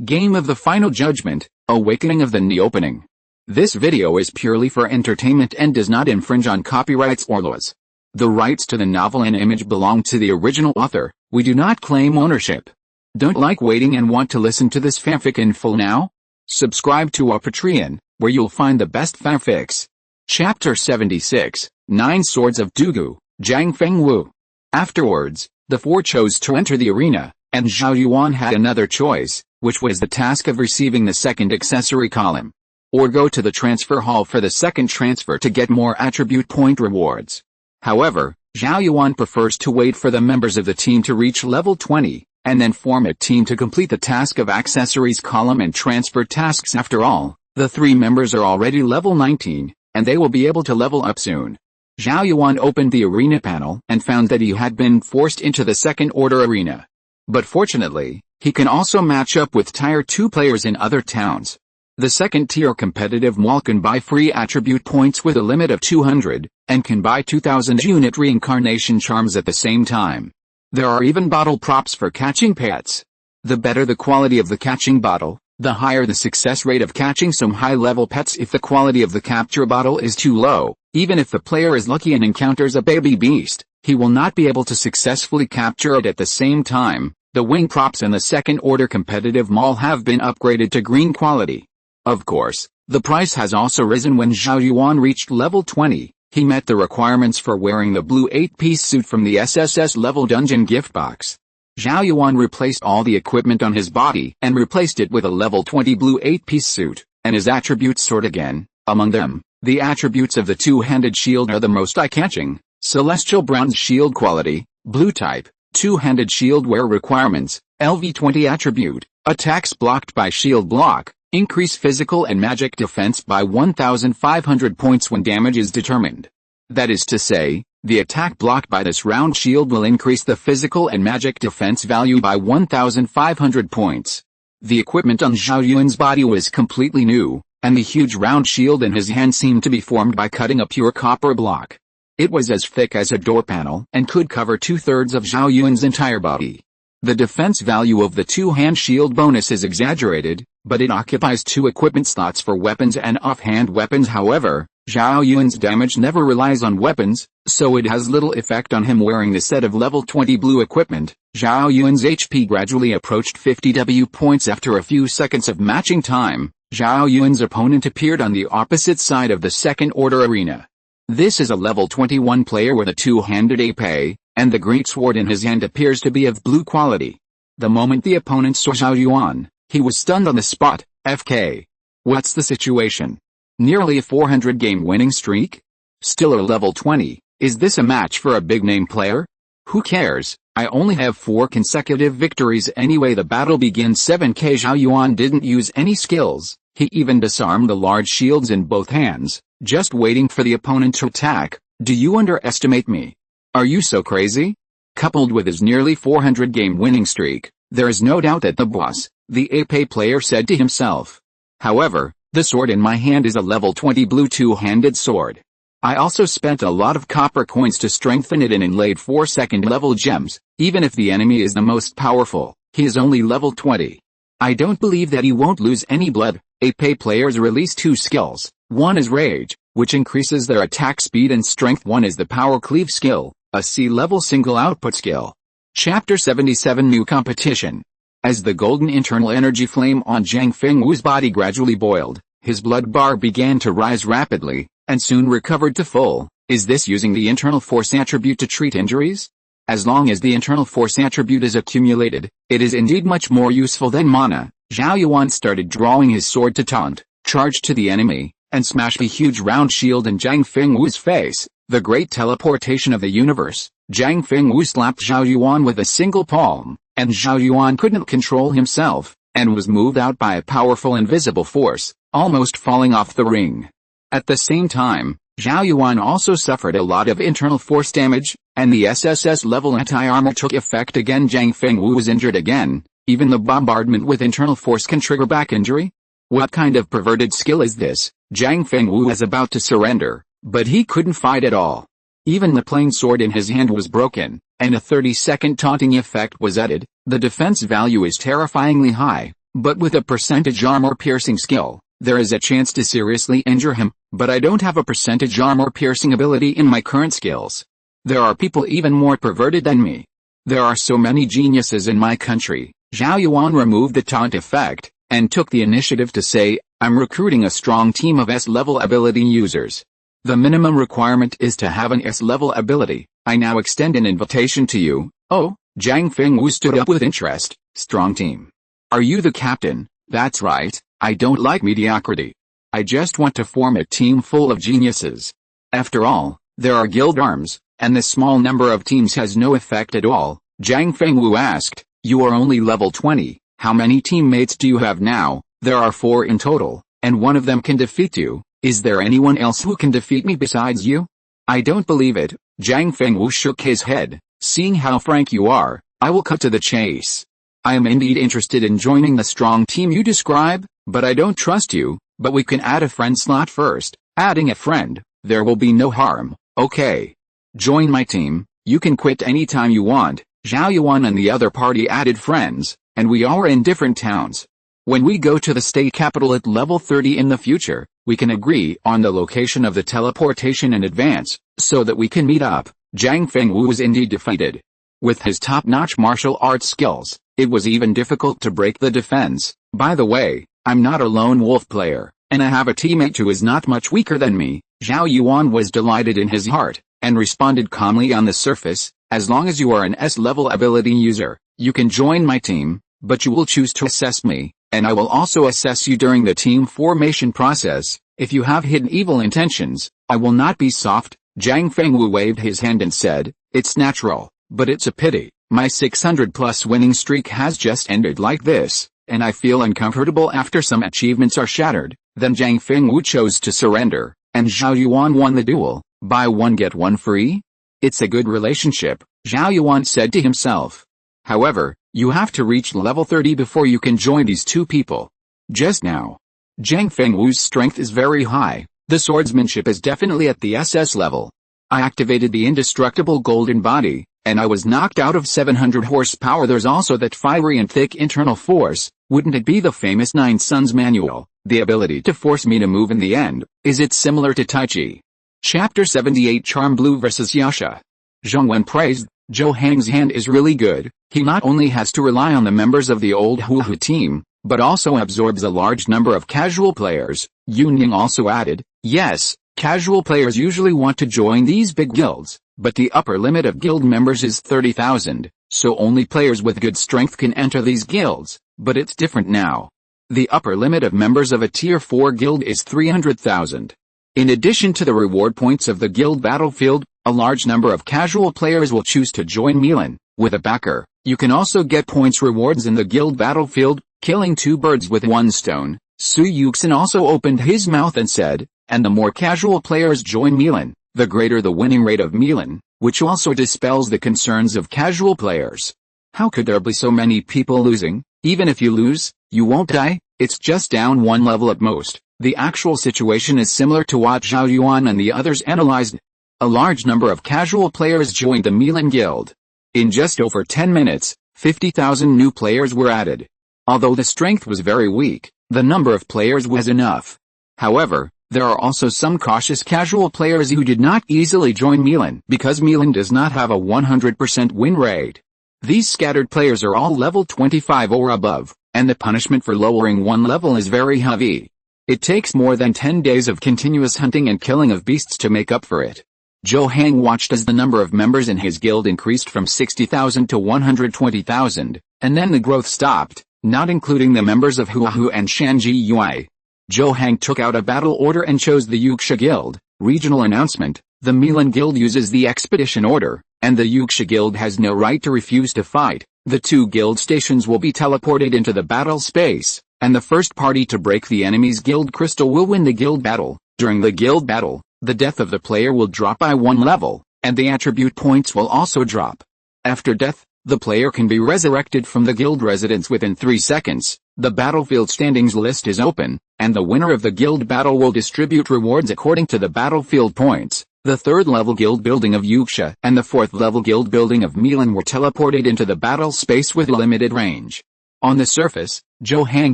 Game of the Final Judgment, Awakening of the Opening. This video is purely for entertainment and does not infringe on copyrights or laws. The rights to the novel and image belong to the original author. We do not claim ownership. Don't like waiting and want to listen to this fanfic in full now? Subscribe to our Patreon, where you'll find the best fanfics. Chapter 76, 9 Swords of Dugu, Zhang Fengwu. Afterwards, the four chose to enter the arena, and Zhao Yuan had another choice, which was the task of receiving the second accessory column. Or go to the transfer hall for the second transfer to get more attribute point rewards. However, Zhao Yuan prefers to wait for the members of the team to reach level 20, and then form a team to complete the task of accessories column and transfer tasks. After all, the three members are already level 19, and they will be able to level up soon. Zhao Yuan opened the arena panel and found that he had been forced into the second order arena. But fortunately, he can also match up with tier 2 players in other towns. The second tier competitive mall can buy free attribute points with a limit of 200, and can buy 2000 unit reincarnation charms at the same time. There are even bottle props for catching pets. The better the quality of the catching bottle, the higher the success rate of catching some high-level pets. If the quality of the capture bottle is too low, even if the player is lucky and encounters a baby beast, he will not be able to successfully capture it at the same time. The wing props in the second order competitive mall have been upgraded to green quality. Of course, the price has also risen. When Zhao Yuan reached level 20, he met the requirements for wearing the blue 8-piece suit from the SSS level dungeon gift box. Zhao Yuan replaced all the equipment on his body and replaced it with a level 20 blue 8-piece suit, and his attributes soared again. Among them, the attributes of the two-handed shield are the most eye-catching. Celestial bronze shield quality, blue type, two-handed shield wear requirements, LV20 attribute, attacks blocked by shield block, increase physical and magic defense by 1,500 points when damage is determined. That is to say, the attack blocked by this round shield will increase the physical and magic defense value by 1,500 points. The equipment on Zhao Yuan's body was completely new, and the huge round shield in his hand seemed to be formed by cutting a pure copper block. It was as thick as a door panel and could cover 2/3 of Zhao Yuan's entire body. The defense value of the two-hand shield bonus is exaggerated, but it occupies 2 equipment slots for weapons and offhand weapons. However, Zhao Yuan's damage never relies on weapons, so it has little effect on him wearing the set of level 20 blue equipment. Zhao Yuan's HP gradually approached 50 W points. After a few seconds of matching time, Zhao Yuan's opponent appeared on the opposite side of the second order arena. This is a level 21 player with a two-handed épée, and the great sword in his hand appears to be of blue quality. The moment the opponent saw Zhao Yuan, he was stunned on the spot. FK. What's the situation? Nearly a 400 game winning streak? Still a level 20, is this a match for a big-name player? Who cares, I only have 4 consecutive victories anyway. The battle begins. 7k. Zhao Yuan didn't use any skills, he even disarmed the large shields in both hands, just waiting for the opponent to attack. Do you underestimate me? Are you so crazy? Coupled with his nearly 400 game winning streak, there is no doubt that the boss, the épée player, said to himself. However, the sword in my hand is a level 20 blue two-handed sword. I also spent a lot of copper coins to strengthen it and inlaid 4 second level gems. Even if the enemy is the most powerful, he is only level 20. I don't believe that he won't lose any blood. épée players release 2 skills. One is rage, which increases their attack speed and strength. One is the power cleave skill, a C-level single output skill. Chapter 77 New Competition. As the golden internal energy flame on Zhang Fengwu's body gradually boiled, his blood bar began to rise rapidly, and soon recovered to full. Is this using the internal force attribute to treat injuries? As long as the internal force attribute is accumulated, it is indeed much more useful than mana. Zhao Yuan started drawing his sword to taunt, charged to the enemy, and smashed the huge round shield in Zhang Fengwu's face. The great teleportation of the universe. Zhang Fengwu slapped Zhao Yuan with a single palm, and Zhao Yuan couldn't control himself, and was moved out by a powerful invisible force, almost falling off the ring. At the same time, Zhao Yuan also suffered a lot of internal force damage, and the SSS level anti-armor took effect again. Zhang Fengwu was injured again. Even the bombardment with internal force can trigger back injury? What kind of perverted skill is this? Zhang Fengwu was about to surrender, but he couldn't fight at all. Even the plain sword in his hand was broken, and a 30-second taunting effect was added. The defense value is terrifyingly high. But with a percentage armor-piercing skill, there is a chance to seriously injure him, but I don't have a percentage armor-piercing ability in my current skills. There are people even more perverted than me. There are so many geniuses in my country. Zhao Yuan removed the taunt effect, and took the initiative to say, I'm recruiting a strong team of S-level ability users. The minimum requirement is to have an S-level ability. I now extend an invitation to you. Oh, Zhang Fengwu stood up with interest. Strong team. Are you the captain? That's right, I don't like mediocrity. I just want to form a team full of geniuses. After all, there are guild arms, and the small number of teams has no effect at all. Zhang Fengwu asked, you are only level 20, how many teammates do you have now? There are 4 in total, and one of them can defeat you. Is there anyone else who can defeat me besides you? I don't believe it. Zhang Fengwu shook his head. Seeing how frank you are, I will cut to the chase. I am indeed interested in joining the strong team you describe, but I don't trust you. But we can add a friend slot first. Adding a friend, there will be no harm. Okay. Join my team. You can quit anytime you want. Zhao Yuan and the other party added friends, and we are in different towns. When we go to the state capital at level 30 in the future, we can agree on the location of the teleportation in advance, so that we can meet up. Zhang Fengwu was indeed defeated. With his top-notch martial arts skills, it was even difficult to break the defense. By the way, I'm not a lone wolf player, and I have a teammate who is not much weaker than me. Zhao Yuan was delighted in his heart, and responded calmly on the surface, as long as you are an S-level ability user, you can join my team, but you will choose to assess me, and I will also assess you during the team formation process. If you have hidden evil intentions, I will not be soft. Zhang Fengwu waved his hand and said, it's natural, but it's a pity. My 600+ winning streak has just ended like this, and I feel uncomfortable after some achievements are shattered. Then Zhang Fengwu chose to surrender, and Zhao Yuan won the duel. Buy one get one free? It's a good relationship, Zhao Yuan said to himself. However, you have to reach level 30 before you can join these two people. Just now, Zhang Fengwu's strength is very high. The swordsmanship is definitely at the SS level. I activated the indestructible golden body, and I was knocked out of 700 horsepower. There's also that fiery and thick internal force. Wouldn't it be the famous Nine Suns manual? The ability to force me to move in the end. Is it similar to Tai Chi? Chapter 78 Charm Blue vs Yasha. Zhong Wen praised, Zhou Hang's hand is really good. He not only has to rely on the members of the old Hu team, but also absorbs a large number of casual players. Yunying also added, yes, casual players usually want to join these big guilds, but the upper limit of guild members is 30,000, so only players with good strength can enter these guilds, but it's different now. The upper limit of members of a tier 4 guild is 300,000. In addition to the reward points of the guild battlefield, a large number of casual players will choose to join Milan. With a backer, you can also get points rewards in the guild battlefield, killing 2 birds with 1 stone. Su Yuxin also opened his mouth and said, and the more casual players join Milan, the greater the winning rate of Milan, which also dispels the concerns of casual players. How could there be so many people losing? Even if you lose, you won't die, it's just down 1 level at most. The actual situation is similar to what Zhao Yuan and the others analyzed. A large number of casual players joined the Milan Guild. In just over 10 minutes, 50,000 new players were added. Although the strength was very weak, the number of players was enough. However, there are also some cautious casual players who did not easily join Milan because Milan does not have a 100% win rate. These scattered players are all level 25 or above, and the punishment for lowering 1 level is very heavy. It takes more than 10 days of continuous hunting and killing of beasts to make up for it. Zhou Hang watched as the number of members in his guild increased from 60,000 to 120,000, and then the growth stopped, not including the members of Huahu and Shanji Yui. Zhou Hang took out a battle order and chose the Yuxia Guild. Regional announcement: the Milan Guild uses the expedition order, and the Yuxia Guild has no right to refuse to fight. The 2 guild stations will be teleported into the battle space, and the first party to break the enemy's guild crystal will win the guild battle. During the guild battle, the death of the player will drop by 1 level, and the attribute points will also drop. After death, the player can be resurrected from the guild residence within 3 seconds. The battlefield standings list is open, and the winner of the guild battle will distribute rewards according to the battlefield points. The 3rd level guild building of Yuxia and the 4th level guild building of Milan were teleported into the battle space with limited range. On the surface, Zhou Hang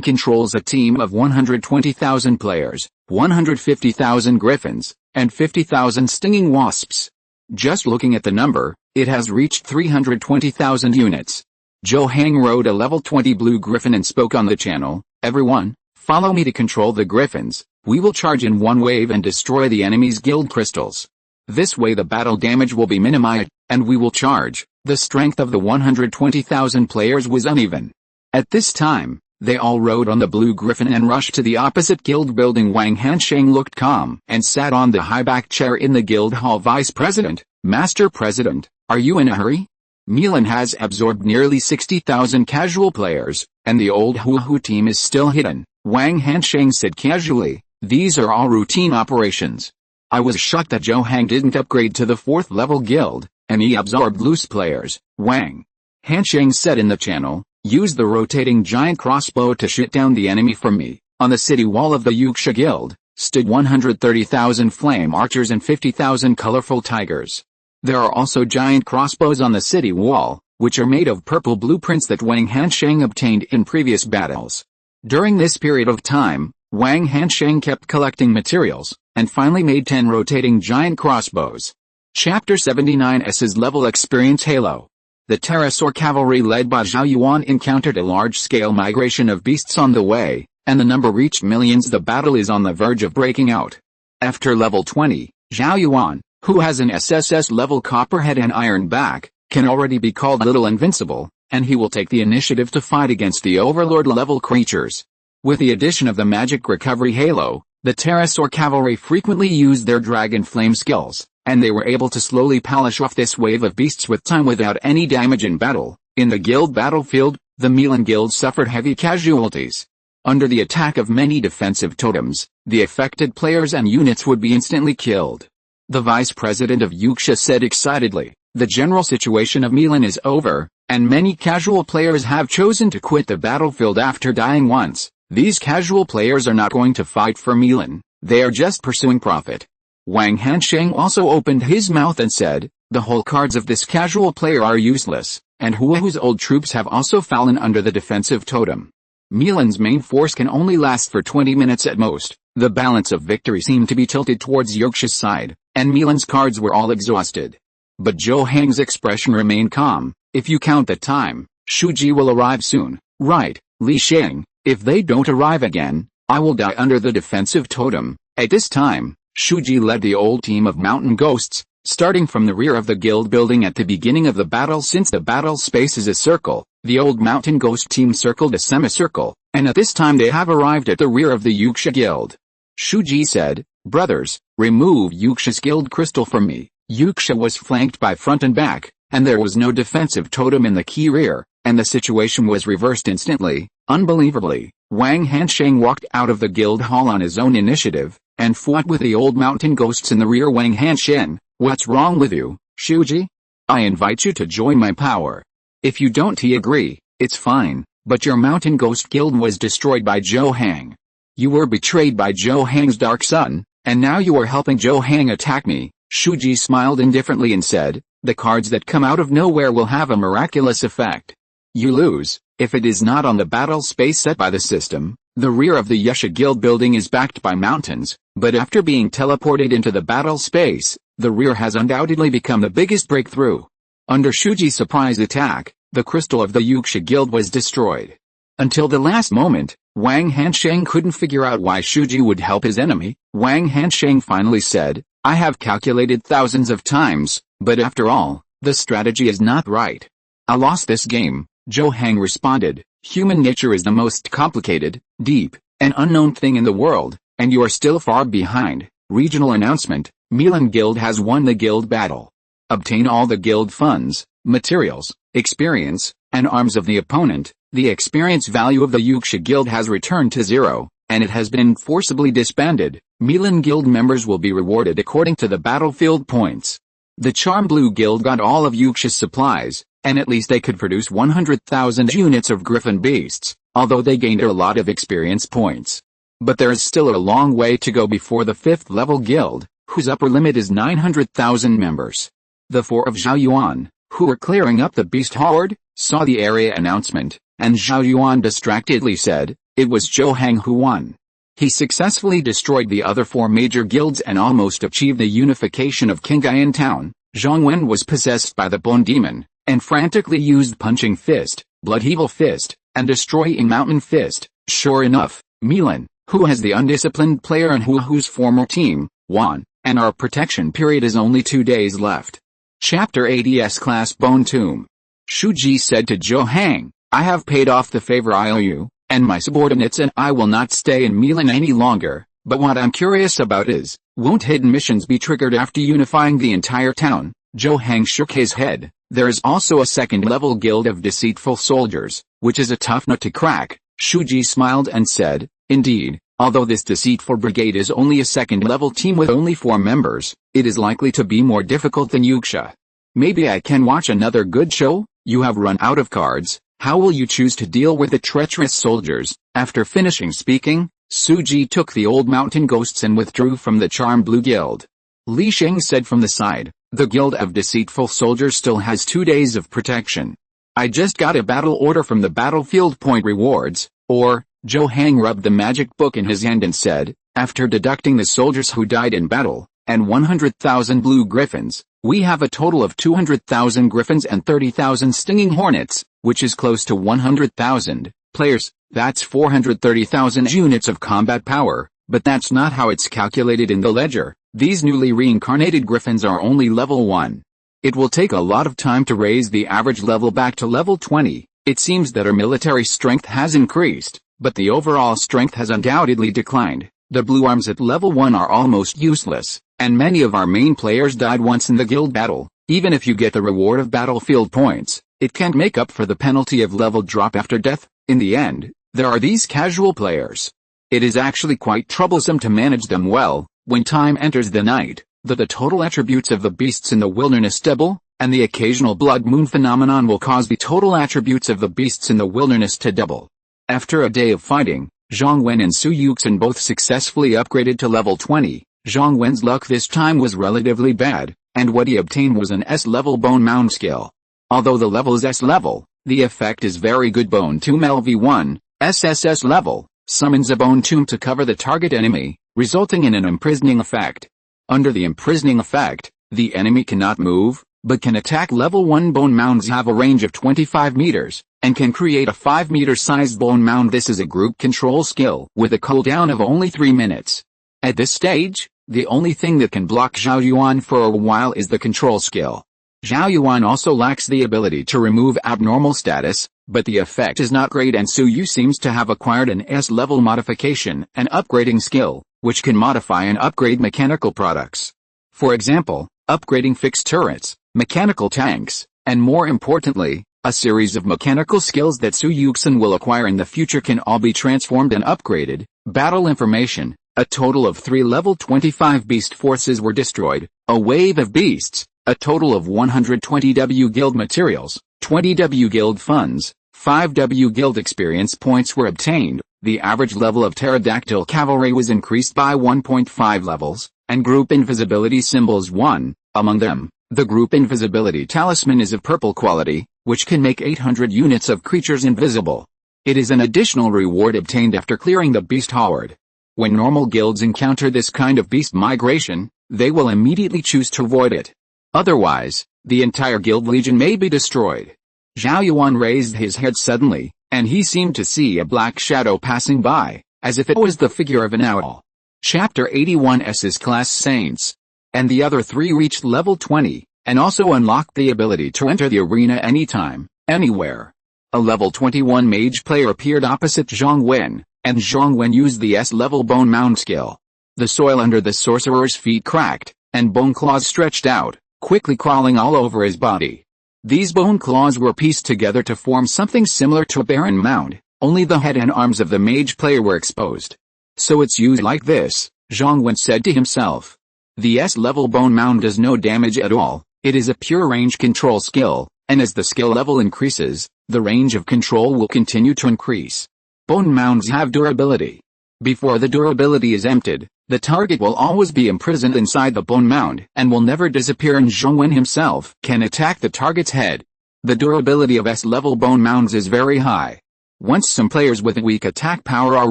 controls a team of 120,000 players, 150,000 griffins, and 50,000 stinging wasps. Just looking at the number, it has reached 320,000 units. Zhou Hang rode a level 20 blue griffin and spoke on the channel, "Everyone, follow me to control the griffins. We will charge in one wave and destroy the enemy's guild crystals. This way the battle damage will be minimized, and we will charge." The strength of the 120,000 players was uneven. At this time, they all rode on the blue griffin and rushed to the opposite guild building. Wang Hansheng looked calm and sat on the high-back chair in the guild hall. "Vice President, Master President, are you in a hurry? Milan has absorbed nearly 60,000 casual players, and the old Hu team is still hidden," Wang Hansheng said casually. "These are all routine operations. I was shocked that Zhou Hang didn't upgrade to the 4th level guild, and he absorbed loose players." Wang Hansheng said in the channel, "Use the rotating giant crossbow to shoot down the enemy for me." On the city wall of the Yuxia guild, stood 130,000 flame archers and 50,000 colorful tigers. There are also giant crossbows on the city wall, which are made of purple blueprints that Wang Hansheng obtained in previous battles. During this period of time, Wang Hansheng kept collecting materials, and finally made 10 rotating giant crossbows. Chapter 79's level experience Halo. The pterosaur cavalry led by Zhao Yuan encountered a large-scale migration of beasts on the way, and the number reached millions. The battle is on the verge of breaking out. After level 20, Zhao Yuan, who has an SSS level copperhead and iron back, can already be called little invincible, and he will take the initiative to fight against the overlord level creatures. With the addition of the magic recovery halo, the pterosaur cavalry frequently used their dragon flame skills, and they were able to slowly polish off this wave of beasts with time without any damage in battle. In the guild battlefield, the Milan guild suffered heavy casualties. Under the attack of many defensive totems, the affected players and units would be instantly killed. The vice president of Yuxia said excitedly, "The general situation of Milan is over, and many casual players have chosen to quit the battlefield after dying once. These casual players are not going to fight for Milan, they are just pursuing profit." Wang Hansheng also opened his mouth and said, "The whole cards of this casual player are useless, and Huahu's old troops have also fallen under the defensive totem. Milan's main force can only last for 20 minutes at most." The balance of victory seemed to be tilted towards Yuxia's side, and Milan's cards were all exhausted. But Zhou Hang's expression remained calm. "If you count the time, Shuji will arrive soon, right, Li Sheng? If they don't arrive again, I will die under the defensive totem." At this time, Shuji led the old team of mountain ghosts, starting from the rear of the guild building at the beginning of the battle. Since the battle space is a circle, the old mountain ghost team circled a semicircle, and at this time they have arrived at the rear of the Yuxia guild. Shuji said, "Brothers, remove Yuxia's guild crystal from me." Yuxia was flanked by front and back, and there was no defensive totem in the key rear, and the situation was reversed instantly. Unbelievably, Wang Hansheng walked out of the guild hall on his own initiative, and fought with the old mountain ghosts in the rear. "Wang Hansheng, what's wrong with you, Shuji? I invite you to join my power. If you don't agree, it's fine, but your mountain ghost guild was destroyed by Zhou Hang. You were betrayed by Zhou Hang's dark son, and now you are helping Zhou Hang attack me." Shuji smiled indifferently and said, "The cards that come out of nowhere will have a miraculous effect. You lose, if it is not on the battle space set by the system." The rear of the Yuxia guild building is backed by mountains, but after being teleported into the battle space, the rear has undoubtedly become the biggest breakthrough. Under Shuji's surprise attack, the crystal of the Yuxia guild was destroyed. Until the last moment, Wang Hansheng couldn't figure out why Shuji would help his enemy. Wang Hansheng finally said, "I have calculated thousands of times, but after all, the strategy is not right. I lost this game." Zhou Hang responded, "Human nature is the most complicated, deep, and unknown thing in the world, and you are still far behind." Regional announcement: Milan Guild has won the guild battle. Obtain all the guild funds, materials, experience, and arms of the opponent. The experience value of the Yuxia guild has returned to 0, and it has been forcibly disbanded. Milan guild members will be rewarded according to the battlefield points. The Charm Blue guild got all of Yuxia's supplies, and at least they could produce 100,000 units of griffin beasts, although they gained a lot of experience points. But there is still a long way to go before the 5th level guild, whose upper limit is 900,000 members. The 4 of Zhao Yuan, who were clearing up the beast horde, saw the area announcement, and Zhao Yuan distractedly said, "It was Zhou Hang who won." He successfully destroyed the other 4 major guilds and almost achieved the unification of Qinghai town. Zhong Wen was possessed by the Bone Demon, and frantically used Punching Fist, Blood Evil Fist, and Destroying Mountain Fist. Sure enough, Milan, who has the undisciplined player and who's former team, won, and our protection period is only 2 days left. Chapter 80 S-Class Bone Tomb. Shu Ji said to Zhou Hang, "I have paid off the favor I owe you, and my subordinates and I will not stay in Milan any longer, but what I'm curious about is, won't hidden missions be triggered after unifying the entire town?" Zhou Hang shook his head. "There is also a second-level guild of deceitful soldiers, which is a tough nut to crack." Shu Ji smiled and said, "Indeed, although this deceitful brigade is only a second-level team with only 4 members, it is likely to be more difficult than Yuxia. Maybe I can watch another good show? You have run out of cards. How will you choose to deal with the treacherous soldiers?" After finishing speaking, Su Ji took the old mountain ghosts and withdrew from the Charm Blue Guild. Li Sheng said from the side, "The Guild of Deceitful Soldiers still has 2 days of protection. I just got a battle order from the Battlefield Point Rewards, or..." Zhou Hang rubbed the magic book in his hand and said, "After deducting the soldiers who died in battle, and 100,000 blue griffins, we have a total of 200,000 griffins and 30,000 stinging hornets, which is close to 100,000 players. That's 430,000 units of combat power, but that's not how it's calculated in the ledger. These newly reincarnated griffins are only level 1. It will take a lot of time to raise the average level back to level 20. It seems that our military strength has increased, but the overall strength has undoubtedly declined. The blue arms at level 1 are almost useless, and many of our main players died once in the guild battle. Even if you get the reward of battlefield points, it can't make up for the penalty of level drop after death. In the end, there are these casual players. It is actually quite troublesome to manage them well. When time enters the night, the total attributes of the beasts in the wilderness double, and the occasional blood moon phenomenon will cause the total attributes of the beasts in the wilderness to double. After a day of fighting, Zhong Wen and Su Yuxin both successfully upgraded to level 20. Zhong Wen's luck this time was relatively bad, and what he obtained was an S-level bone mound skill. Although the level is S-level, the effect is very good. Bone Tomb LV1, SSS level, summons a bone tomb to cover the target enemy, resulting in an imprisoning effect. Under the imprisoning effect, the enemy cannot move, but can attack. Level 1 bone mounds have a range of 25 meters, and can create a 5-meter sized bone mound. This is a group control skill with a cooldown of only 3 minutes. At this stage, the only thing that can block Zhao Yuan for a while is the control skill. Zhao Yuan also lacks the ability to remove abnormal status, but the effect is not great, and Su Yu seems to have acquired an S-level modification, an upgrading skill, which can modify and upgrade mechanical products. For example, upgrading fixed turrets, mechanical tanks, and more importantly, a series of mechanical skills that Su Yuxin will acquire in the future can all be transformed and upgraded. Battle information. A total of 3 level 25 beast forces were destroyed, a wave of beasts, a total of 120 W Guild materials, 20 W Guild funds, 5 W Guild experience points were obtained. The average level of pterodactyl cavalry was increased by 1.5 levels, and group invisibility symbols won. Among them, the group invisibility talisman is of purple quality, which can make 800 units of creatures invisible. It is an additional reward obtained after clearing the beast horde. When normal guilds encounter this kind of beast migration, they will immediately choose to avoid it. Otherwise, the entire guild legion may be destroyed. Zhao Yuan raised his head suddenly, and he seemed to see a black shadow passing by, as if it was the figure of an owl. Chapter 81 S's Class Saints. And the other 3 reached level 20, and also unlocked the ability to enter the arena anytime, anywhere. A level 21 mage player appeared opposite Zhong Wen, and Zhong Wen used the S-level bone mound skill. The soil under the sorcerer's feet cracked, and bone claws stretched out, quickly crawling all over his body. These bone claws were pieced together to form something similar to a barren mound, only the head and arms of the mage player were exposed. So it's used like this, Zhong Wen said to himself. The S-level bone mound does no damage at all. It is a pure range control skill, and as the skill level increases, the range of control will continue to increase. Bone mounds have durability. Before the durability is emptied, the target will always be imprisoned inside the bone mound and will never disappear, and Zhong Wen himself can attack the target's head. The durability of S-level bone mounds is very high. Once some players with weak attack power are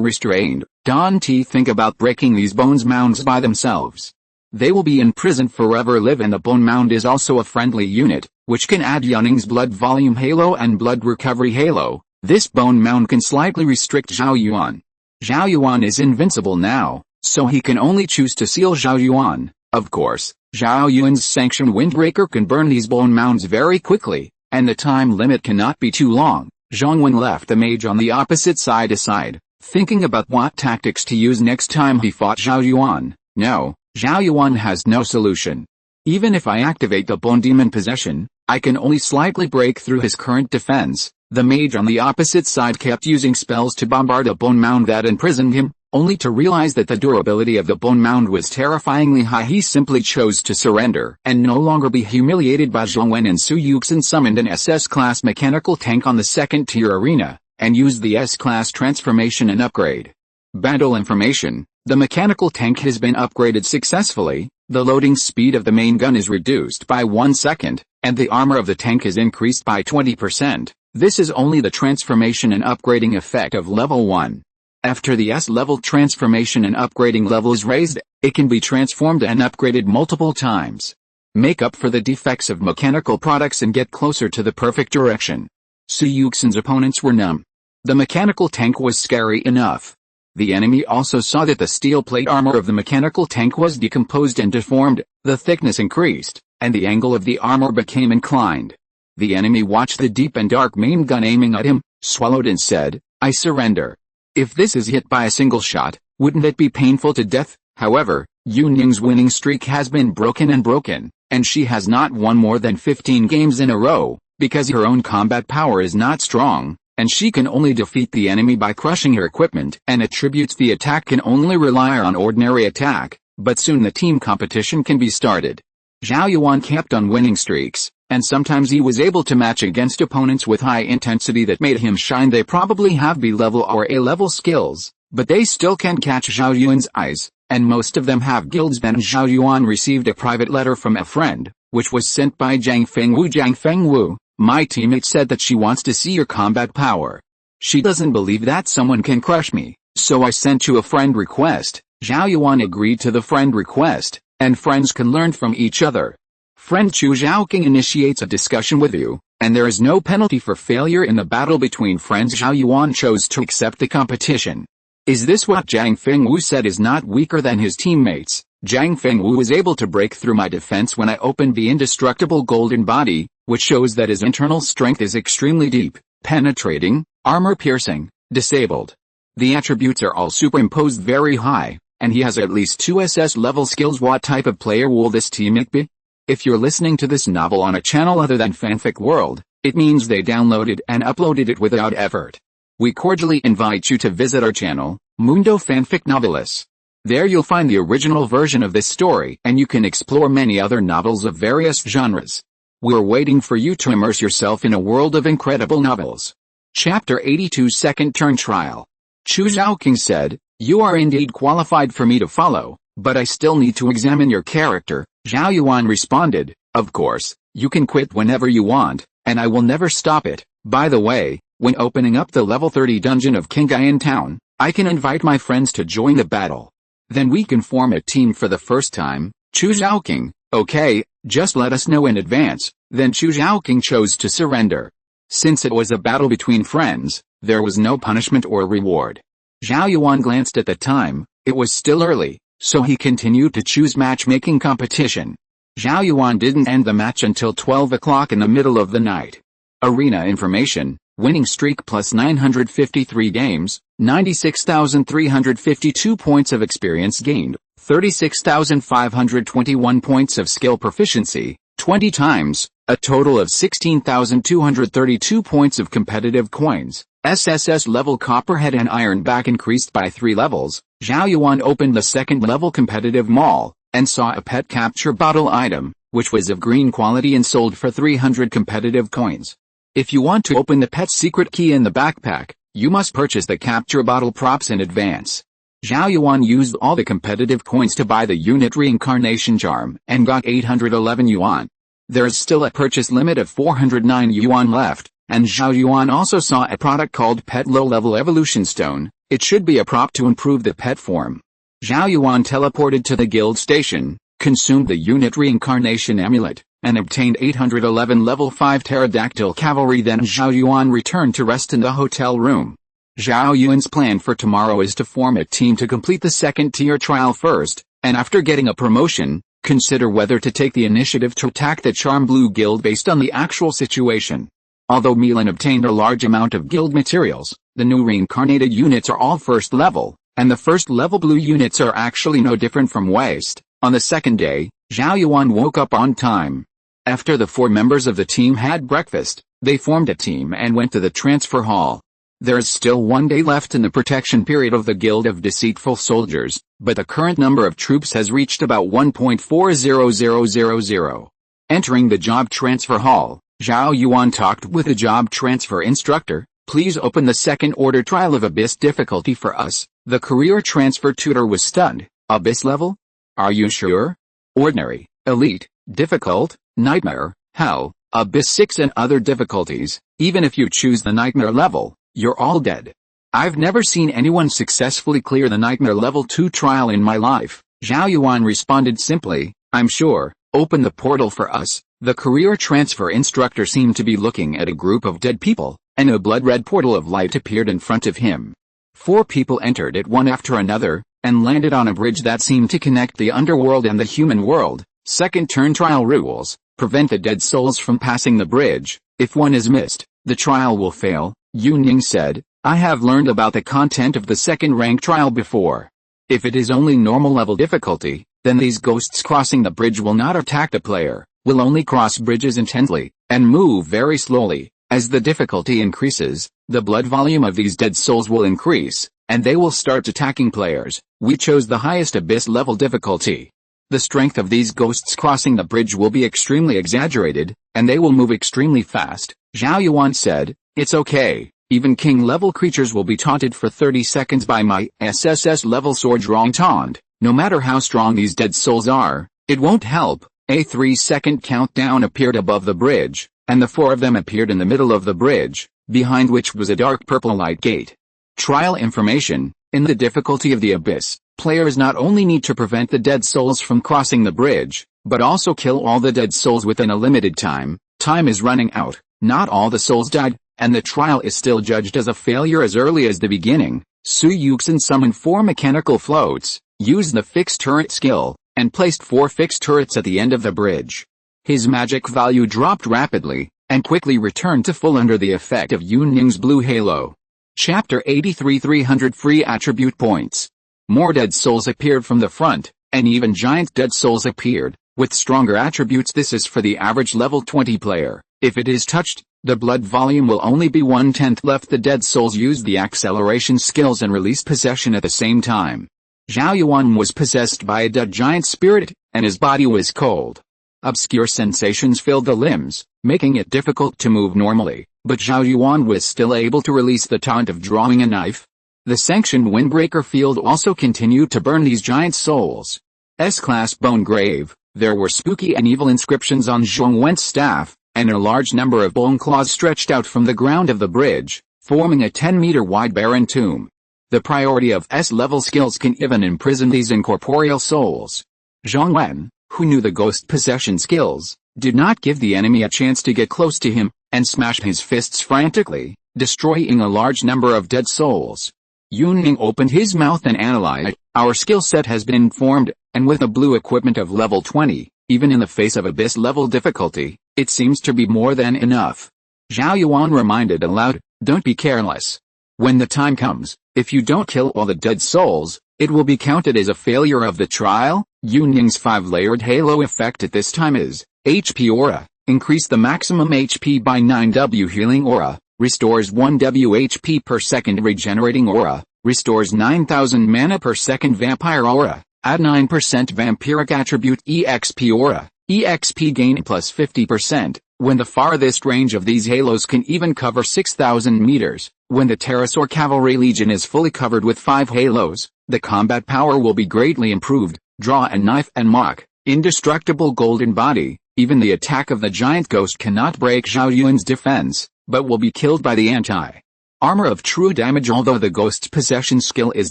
restrained, don't think about breaking these bones mounds by themselves. They will be imprisoned forever live, and the bone mound is also a friendly unit, which can add Yunning's blood volume halo and blood recovery halo. This bone mound can slightly restrict Zhao Yuan. Zhao Yuan is invincible now, so he can only choose to seal Zhao Yuan. Of course, Zhao Yuan's sanctioned windbreaker can burn these bone mounds very quickly, and the time limit cannot be too long. Zhong Wen left the mage on the opposite side aside, thinking about what tactics to use next time he fought Zhao Yuan. No, Zhao Yuan has no solution. Even if I activate the bone demon possession, I can only slightly break through his current defense. The mage on the opposite side kept using spells to bombard a bone mound that imprisoned him, only to realize that the durability of the bone mound was terrifyingly high. He simply chose to surrender and no longer be humiliated by Zhong Wen, and Su Yuxin summoned an SS-class mechanical tank on the second-tier arena, and used the S-class transformation and upgrade. Battle information: the mechanical tank has been upgraded successfully, the loading speed of the main gun is reduced by 1 second, and the armor of the tank is increased by 20%. This is only the transformation and upgrading effect of level 1. After the S-level transformation and upgrading level is raised, it can be transformed and upgraded multiple times. Make up for the defects of mechanical products and get closer to the perfect direction. Su Yuxin's opponents were numb. The mechanical tank was scary enough. The enemy also saw that the steel plate armor of the mechanical tank was decomposed and deformed, the thickness increased, and the angle of the armor became inclined. The enemy watched the deep and dark main gun aiming at him, swallowed and said, "I surrender." If this is hit by a single shot, wouldn't it be painful to death? However, Yunning's winning streak has been broken, and she has not won more than 15 games in a row, because her own combat power is not strong, and she can only defeat the enemy by crushing her equipment and attributes. The attack can only rely on ordinary attack, but soon the team competition can be started. Zhao Yuan kept on winning streaks, and sometimes he was able to match against opponents with high intensity that made him shine. They probably have B-level or A-level skills, but they still can't catch Zhao Yuan's eyes, and most of them have guilds ban. Zhao Yuan received a private letter from a friend, which was sent by Zhang Fengwu. Zhang Fengwu, my teammate said that she wants to see your combat power. She doesn't believe that someone can crush me, so I sent you a friend request. Zhao Yuan agreed to the friend request, and friends can learn from each other. Friend Chu Zhaoqing initiates a discussion with you, and there is no penalty for failure in the battle between friends. Zhao Yuan chose to accept the competition. Is this what Zhang Fengwu said is not weaker than his teammates? Zhang Fengwu was able to break through my defense when I opened the indestructible golden body, which shows that his internal strength is extremely deep, penetrating, armor piercing, disabled. The attributes are all superimposed very high, and he has at least 2 SS level skills. What type of player will this teammate be? If you're listening to this novel on a channel other than Fanfic World, it means they downloaded and uploaded it without effort. We cordially invite you to visit our channel, Mundo Fanfic Novelis. There you'll find the original version of this story, and you can explore many other novels of various genres. We're waiting for you to immerse yourself in a world of incredible novels. Chapter 82, Second Turn Trial. Chu Zhaoqing said, "You are indeed qualified for me to follow, but I still need to examine your character." Zhao Yuan responded, "Of course, you can quit whenever you want, and I will never stop it. By the way, when opening up the level 30 dungeon of Qinghai Town, I can invite my friends to join the battle. Then we can form a team for the first time." Chu Zhaoqing, "Okay, just let us know in advance." Then Chu Zhaoqing chose to surrender. Since it was a battle between friends, there was no punishment or reward. Zhao Yuan glanced at the time. It was still early, so he continued to choose matchmaking competition. Zhao Yuan didn't end the match until 12 o'clock in the middle of the night. Arena information: winning streak plus 953 games, 96,352 points of experience gained, 36,521 points of skill proficiency, 20 times, a total of 16,232 points of competitive coins. SSS level Copperhead and Ironback increased by 3 levels. Zhao Yuan opened the second level competitive mall, and saw a pet capture bottle item, which was of green quality and sold for 300 competitive coins. If you want to open the pet secret key in the backpack, you must purchase the capture bottle props in advance. Zhao Yuan used all the competitive coins to buy the unit reincarnation charm, and got 811 yuan. There is still a purchase limit of 409 yuan left. And Zhao Yuan also saw a product called Pet Low-Level Evolution Stone. It should be a prop to improve the pet form. Zhao Yuan teleported to the guild station, consumed the unit reincarnation amulet, and obtained 811 level 5 pterodactyl cavalry. Then Zhao Yuan returned to rest in the hotel room. Zhao Yuan's plan for tomorrow is to form a team to complete the second tier trial first, and after getting a promotion, consider whether to take the initiative to attack the Charm Blue Guild based on the actual situation. Although Milan obtained a large amount of guild materials, the new reincarnated units are all first level, and the first level blue units are actually no different from waste. On the second day, Zhao Yuan woke up on time. After the 4 members of the team had breakfast, they formed a team and went to the transfer hall. There is still 1 day left in the protection period of the Guild of Deceitful Soldiers, but the current number of troops has reached about 1.40000. Entering the job transfer hall, Zhao Yuan talked with the job transfer instructor. Please open the second order trial of Abyss difficulty for us. The career transfer tutor was stunned. Abyss level? Are you sure? Ordinary, Elite, Difficult, Nightmare, Hell, Abyss 6 and other difficulties. Even if you choose the Nightmare level, you're all dead. I've never seen anyone successfully clear the Nightmare level 2 trial in my life. Zhao Yuan responded simply, I'm sure. Open the portal for us. The career transfer instructor seemed to be looking at a group of dead people, and a blood-red portal of light appeared in front of him. 4 people entered it one after another, and landed on a bridge that seemed to connect the underworld and the human world. Second turn trial rules. Prevent the dead souls from passing the bridge. If one is missed, the trial will fail. Yuning said, I have learned about the content of the second rank trial before. If it is only normal level difficulty, then these ghosts crossing the bridge will not attack the player, will only cross bridges intently, and move very slowly. As the difficulty increases, the blood volume of these dead souls will increase, and they will start attacking players. We chose the highest Abyss level difficulty. The strength of these ghosts crossing the bridge will be extremely exaggerated, and they will move extremely fast. Zhao Yuan said, it's okay, even king level creatures will be taunted for 30 seconds by my SSS level sword drawing taunt. No matter how strong these dead souls are, it won't help. A 3-second countdown appeared above the bridge, and the 4 of them appeared in the middle of the bridge, behind which was a dark purple light gate. Trial information. In the difficulty of the Abyss, players not only need to prevent the dead souls from crossing the bridge, but also kill all the dead souls within a limited time. Time is running out, not all the souls died, and the trial is still judged as a failure as early as the beginning. Su Yuxin summoned 4 mechanical floats, used the fixed turret skill, and placed 4 fixed turrets at the end of the bridge. His magic value dropped rapidly, and quickly returned to full under the effect of Yuning's blue halo. Chapter 83 300 free attribute points. More dead souls appeared from the front, and even giant dead souls appeared, with stronger attributes. This is for the average level 20 player. If it is touched, the blood volume will only be 1/10 left. The dead souls used the acceleration skills and released possession at the same time. Zhao Yuan was possessed by a dead giant spirit, and his body was cold. Obscure sensations filled the limbs, making it difficult to move normally, but Zhao Yuan was still able to release the taunt of drawing a knife. The sanctioned windbreaker field also continued to burn these giant souls. S-class bone grave. There were spooky and evil inscriptions on Zhong Wen's staff, and a large number of bone claws stretched out from the ground of the bridge, forming a 10-meter wide barren tomb. The priority of S-level skills can even imprison these incorporeal souls. Zhong Wen, who knew the ghost possession skills, did not give the enemy a chance to get close to him, and smashed his fists frantically, destroying a large number of dead souls. Yuning opened his mouth and analyzed. Our skill set has been informed, and with the blue equipment of level 20, even in the face of Abyss level difficulty, it seems to be more than enough. Zhao Yuan reminded aloud, don't be careless. When the time comes, if you don't kill all the dead souls, it will be counted as a failure of the trial. Yuning's 5-layered halo effect at this time is, HP Aura, increase the maximum HP by 9W. Healing Aura, restores 1W HP per second. Regenerating Aura, restores 9000 mana per second. Vampire Aura, add 9% vampiric attribute. EXP Aura, EXP gain plus 50%, when the farthest range of these halos can even cover 6000 meters. When the Pterosaur Cavalry Legion is fully covered with 5 halos, the combat power will be greatly improved. Draw a knife and mock, indestructible golden body. Even the attack of the giant ghost cannot break Zhao Yuan's defense, but will be killed by the anti-armor of true damage. Although the ghost's possession skill is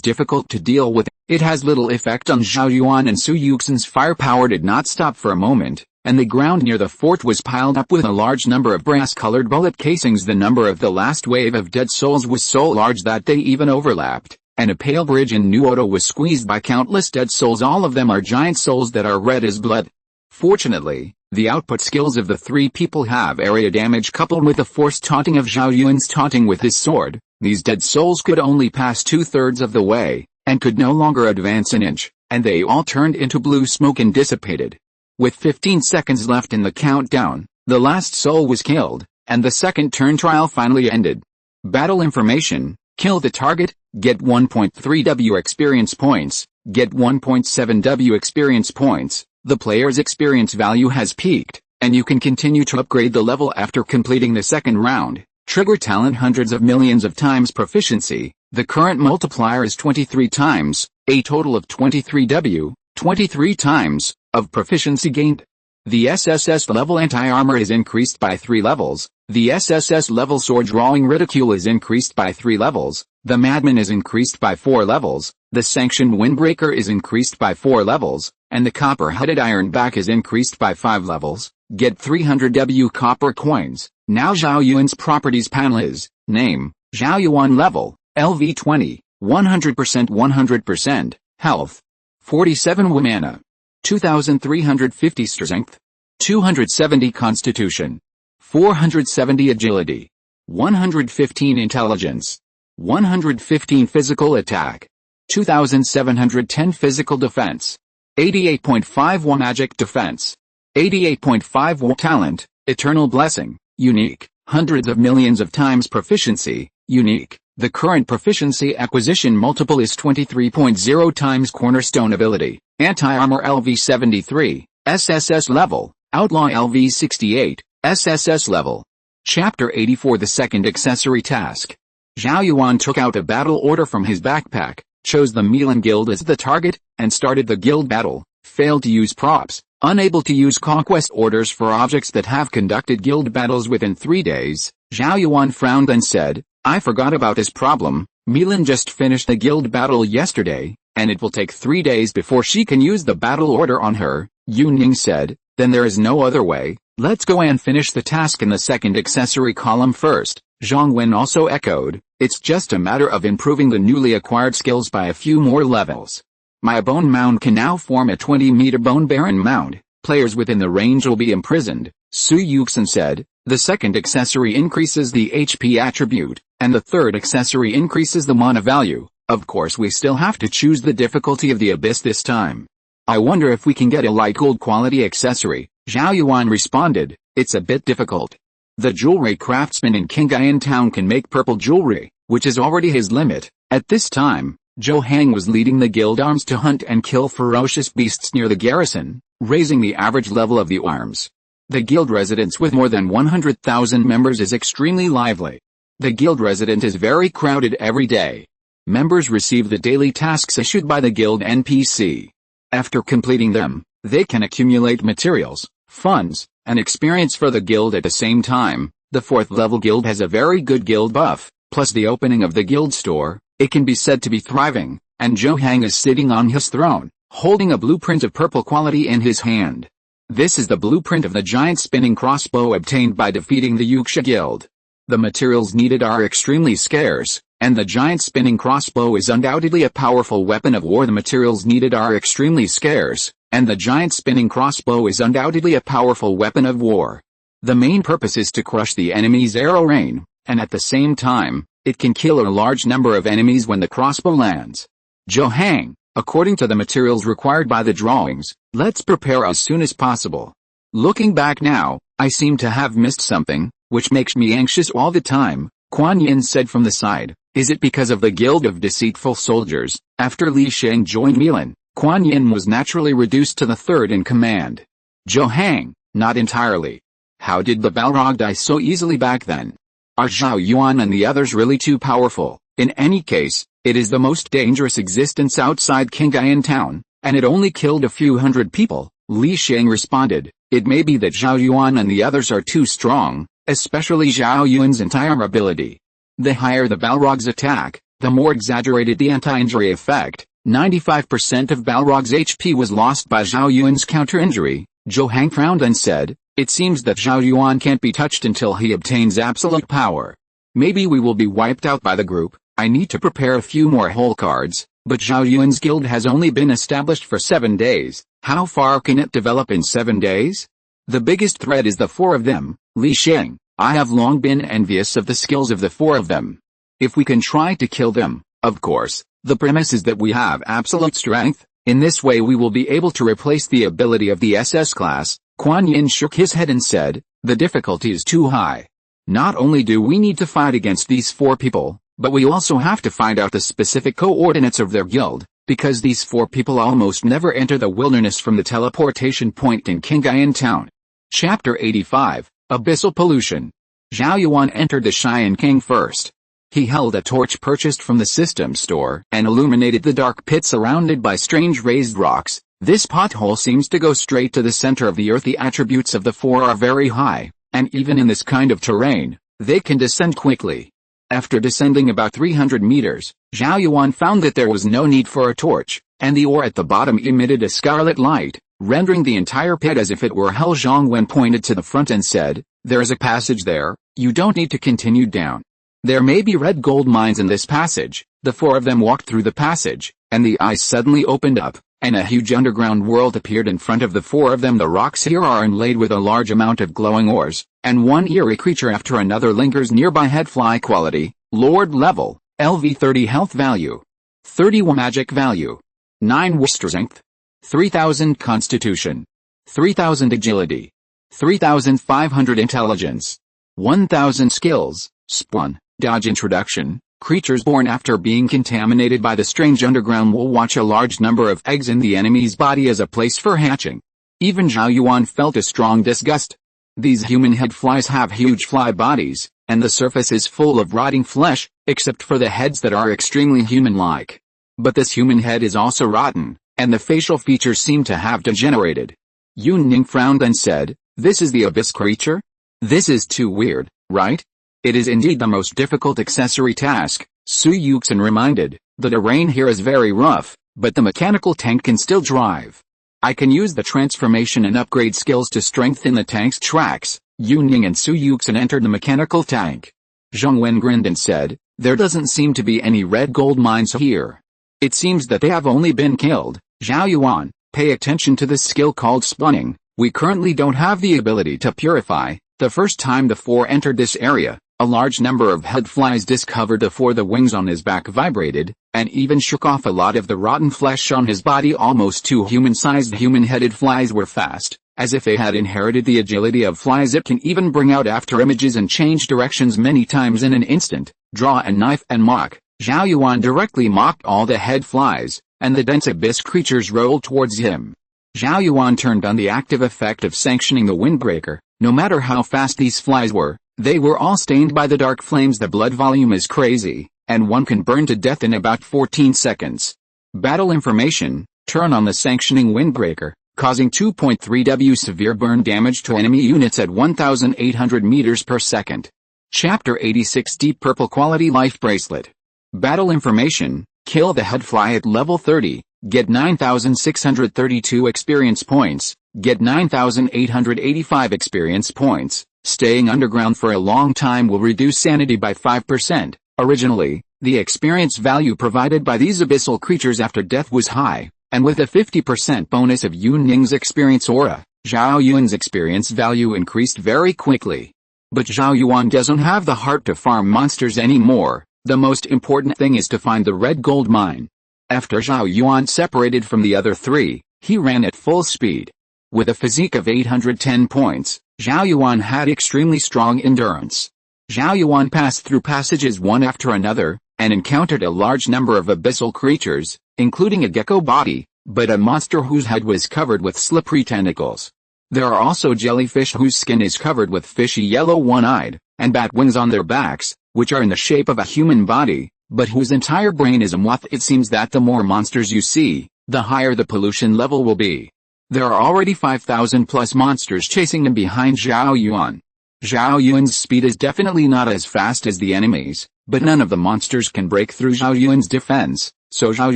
difficult to deal with, it has little effect on Zhao Yuan, and Su Yuxin's firepower did not stop for a moment, and the ground near the fort was piled up with a large number of brass-colored bullet casings. The number of the last wave of dead souls was so large that they even overlapped, and a pale bridge in New Odo was squeezed by countless dead souls. All of them are giant souls that are red as blood. Fortunately, the output skills of the three people have area damage coupled with the forced taunting of Zhao Yuan's taunting with his sword. These dead souls could only pass 2/3 of the way, and could no longer advance an inch, and they all turned into blue smoke and dissipated. With 15 seconds left in the countdown, the last soul was killed, and the second turn trial finally ended. Battle information: kill the target, get 1.3 W experience points, get 1.7 W experience points. The player's experience value has peaked, and you can continue to upgrade the level after completing the second round. Trigger talent: hundreds of millions of times proficiency. The current multiplier is 23 times, a total of 23 W, 23 times, of proficiency gained. The SSS level anti-armor is increased by 3 levels. The SSS level sword drawing ridicule is increased by 3 levels. The madman is increased by 4 levels. The sanctioned windbreaker is increased by 4 levels, and the copper-headed ironback is increased by 5 levels. Get 300 W copper coins. Now Zhao Yuan's properties panel is: name, Zhao Yuan level, LV20, 100% 100%, health, 47 mana, 2350 strength, 270 constitution, 470 agility, 115 intelligence, 115 physical attack, 2710 physical defense, 88.51 magic defense, 88.51 talent, eternal blessing, unique, hundreds of millions of times proficiency, unique. The current proficiency acquisition multiple is 23.0 times. Cornerstone ability, anti-armor LV73, SSS level, outlaw LV68, SSS level. Chapter 84. The second accessory task. Zhao Yuan took out a battle order from his backpack, chose the Milan Guild as the target, and started the guild battle. Failed to use props, unable to use conquest orders for objects that have conducted guild battles within 3 days. Zhao Yuan frowned and said, I forgot about this problem. Milan just finished the guild battle yesterday, and it will take 3 days before she can use the battle order on her. Yuning said, then there is no other way. Let's go and finish the task in the second accessory column first. Zhong Wen also echoed, it's just a matter of improving the newly acquired skills by a few more levels. My bone mound can now form a 20-meter bone baron mound. Players within the range will be imprisoned. Su Yuxin said, the second accessory increases the HP attribute, and the third accessory increases the mana value. Of course we still have to choose the difficulty of the abyss this time. I wonder if we can get a light gold quality accessory. Zhao Yuan responded, it's a bit difficult. The jewelry craftsman in Qinghai town can make purple jewelry, which is already his limit. At this time, Zhou Hang was leading the guild arms to hunt and kill ferocious beasts near the garrison, raising the average level of the arms. The guild residence with more than 100,000 members is extremely lively. The guild residence is very crowded every day. Members receive the daily tasks issued by the guild NPC. After completing them, they can accumulate materials, funds, and experience for the guild at the same time. The 4th level guild has a very good guild buff, plus the opening of the guild store. It can be said to be thriving, and Zhou Hang is sitting on his throne, holding a blueprint of purple quality in his hand. This is the blueprint of the giant spinning crossbow obtained by defeating the Yuxia guild. The materials needed are extremely scarce, and the giant spinning crossbow is undoubtedly a powerful weapon of war. The materials needed are extremely scarce, and the giant spinning crossbow is undoubtedly a powerful weapon of war. The main purpose is to crush the enemy's arrow rain, and at the same time, it can kill a large number of enemies when the crossbow lands. Zhou Hang, according to the materials required by the drawings, let's prepare as soon as possible. Looking back now, I seem to have missed something, which makes me anxious all the time, Kuan Yin said from the side. Is it because of the Guild of Deceitful Soldiers? After Li Sheng joined Milan, Kuan Yin was naturally reduced to the third in command. Zhou Hang, not entirely. How did the Balrog die so easily back then? Are Zhao Yuan and the others really too powerful? In any case, it is the most dangerous existence outside Qinghai town, and it only killed a few hundred people. Li Sheng responded, it may be that Zhao Yuan and the others are too strong, especially Zhao Yuan's entire ability. The higher the Balrog's attack, the more exaggerated the anti-injury effect. 95% of Balrog's HP was lost by Zhao Yuan's counter-injury. Zhou Hang frowned and said, "It seems that Zhao Yuan can't be touched until he obtains absolute power. Maybe we will be wiped out by the group. I need to prepare a few more whole cards, but Zhao Yuan's guild has only been established for 7 days. How far can it develop in 7 days? The biggest threat is the 4 of them, Li Sheng. I have long been envious of the skills of the 4 of them. If we can try to kill them, of course, the premise is that we have absolute strength. In this way we will be able to replace the ability of the SS class." Kuan Yin shook his head and said, "The difficulty is too high. Not only do we need to fight against these 4 people, but we also have to find out the specific coordinates of their guild, because these 4 people almost never enter the wilderness from the teleportation point in Qinghai town." Chapter 85, Abyssal Pollution. Zhao Yuan entered the Xian King first. He held a torch purchased from the system store and illuminated the dark pit surrounded by strange raised rocks. This pothole seems to go straight to the center of the earth. The attributes of the 4 are very high, and even in this kind of terrain, they can descend quickly. After descending about 300 meters, Zhao Yuan found that there was no need for a torch, and the ore at the bottom emitted a scarlet light, rendering the entire pit as if it were hell. Zhong Wen pointed to the front and said, "There is a passage there, you don't need to continue down. There may be red gold mines in this passage." The 4 of them walked through the passage, and the eyes suddenly opened up, and a huge underground world appeared in front of the 4 of them. The rocks here are inlaid with a large amount of glowing ores, and one eerie creature after another lingers nearby. Head fly quality, Lord level, LV 30 health value, 31 magic value, 9 Worcester strength, 3000 constitution, 3000 agility, 3500 intelligence, 1000 skills. Spawn, dodge. Introduction. Creatures born after being contaminated by the strange underground will watch a large number of eggs in the enemy's body as a place for hatching. Even Zhao Yuan felt a strong disgust. These human head flies have huge fly bodies, and the surface is full of rotting flesh, except for the heads that are extremely human-like. But this human head is also rotten, and the facial features seem to have degenerated. Yun Ning frowned and said, "This is the abyss creature? This is too weird, right?" "It is indeed the most difficult accessory task," Su Yuxin reminded. "The terrain here is very rough, but the mechanical tank can still drive. I can use the transformation and upgrade skills to strengthen the tank's tracks." Yun Ning and Su Yuxin entered the mechanical tank. Zhong Wen grinned and said, "There doesn't seem to be any red gold mines here. It seems that they have only been killed." Zhao Yuan, pay attention to this skill called spawning. We currently don't have the ability to purify. The first time the 4 entered this area, a large number of head flies discovered the 4. The wings on his back vibrated, and even shook off a lot of the rotten flesh on his body. Almost 2 human-sized human-headed flies were fast, as if they had inherited the agility of flies. It can even bring out after images and change directions many times in an instant. Draw a knife and mock. Zhao Yuan directly mocked all the head flies, and the dense abyss creatures rolled towards him. Zhao Yuan turned on the active effect of sanctioning the windbreaker. No matter how fast these flies were, they were all stained by the dark flames. The blood volume is crazy, and one can burn to death in about 14 seconds. Battle information, turn on the sanctioning windbreaker, causing 2.3 W severe burn damage to enemy units at 1800 meters per second. Chapter 86 Deep Purple Quality Life Bracelet. Battle information, kill the head fly at level 30, get 9632 experience points, get 9885 experience points. Staying underground for a long time will reduce sanity by 5%. Originally, the experience value provided by these abyssal creatures after death was high, and with a 50% bonus of Yun Ning's experience aura, Zhao Yuan's experience value increased very quickly. But Zhao Yuan doesn't have the heart to farm monsters anymore. The most important thing is to find the red gold mine. After Zhao Yuan separated from the other 3, he ran at full speed. With a physique of 810 points, Zhao Yuan had extremely strong endurance. Zhao Yuan passed through passages one after another, and encountered a large number of abyssal creatures, including a gecko body, but a monster whose head was covered with slippery tentacles. There are also jellyfish whose skin is covered with fishy yellow one-eyed, and bat wings on their backs, which are in the shape of a human body, but whose entire brain is a moth. It seems that the more monsters you see, the higher the pollution level will be. There are already 5,000 plus monsters chasing them behind Zhao Yuan. Zhao Yuan's speed is definitely not as fast as the enemies, but none of the monsters can break through Zhao Yuan's defense, so Zhao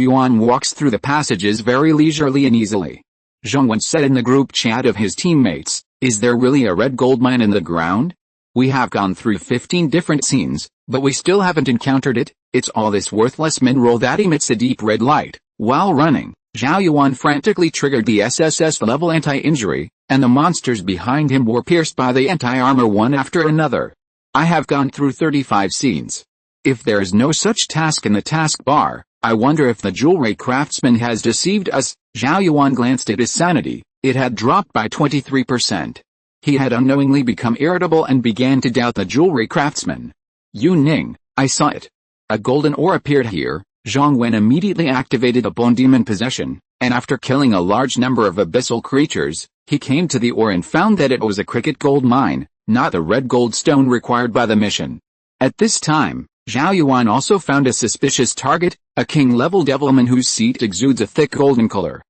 Yuan walks through the passages very leisurely and easily. Zhong Wen said in the group chat of his teammates, "Is there really a red gold mine in the ground? We have gone through 15 different scenes, but we still haven't encountered it. It's all this worthless mineral that emits a deep red light." While running, Zhao Yuan frantically triggered the SSS level anti-injury, and the monsters behind him were pierced by the anti-armor one after another. I have gone through 35 scenes. If there is no such task in the taskbar, I wonder if the jewelry craftsman has deceived us. Zhao Yuan glanced at his sanity. It had dropped by 23%. He had unknowingly become irritable and began to doubt the jewelry craftsman. "Yu Ning, I saw it. A golden ore appeared here." Zhong Wen immediately activated a bone demon possession, and after killing a large number of abyssal creatures, he came to the ore and found that it was a cricket gold mine, not the red gold stone required by the mission. At this time, Zhao Yuan also found a suspicious target, a king-level devilman whose seat exudes a thick golden color.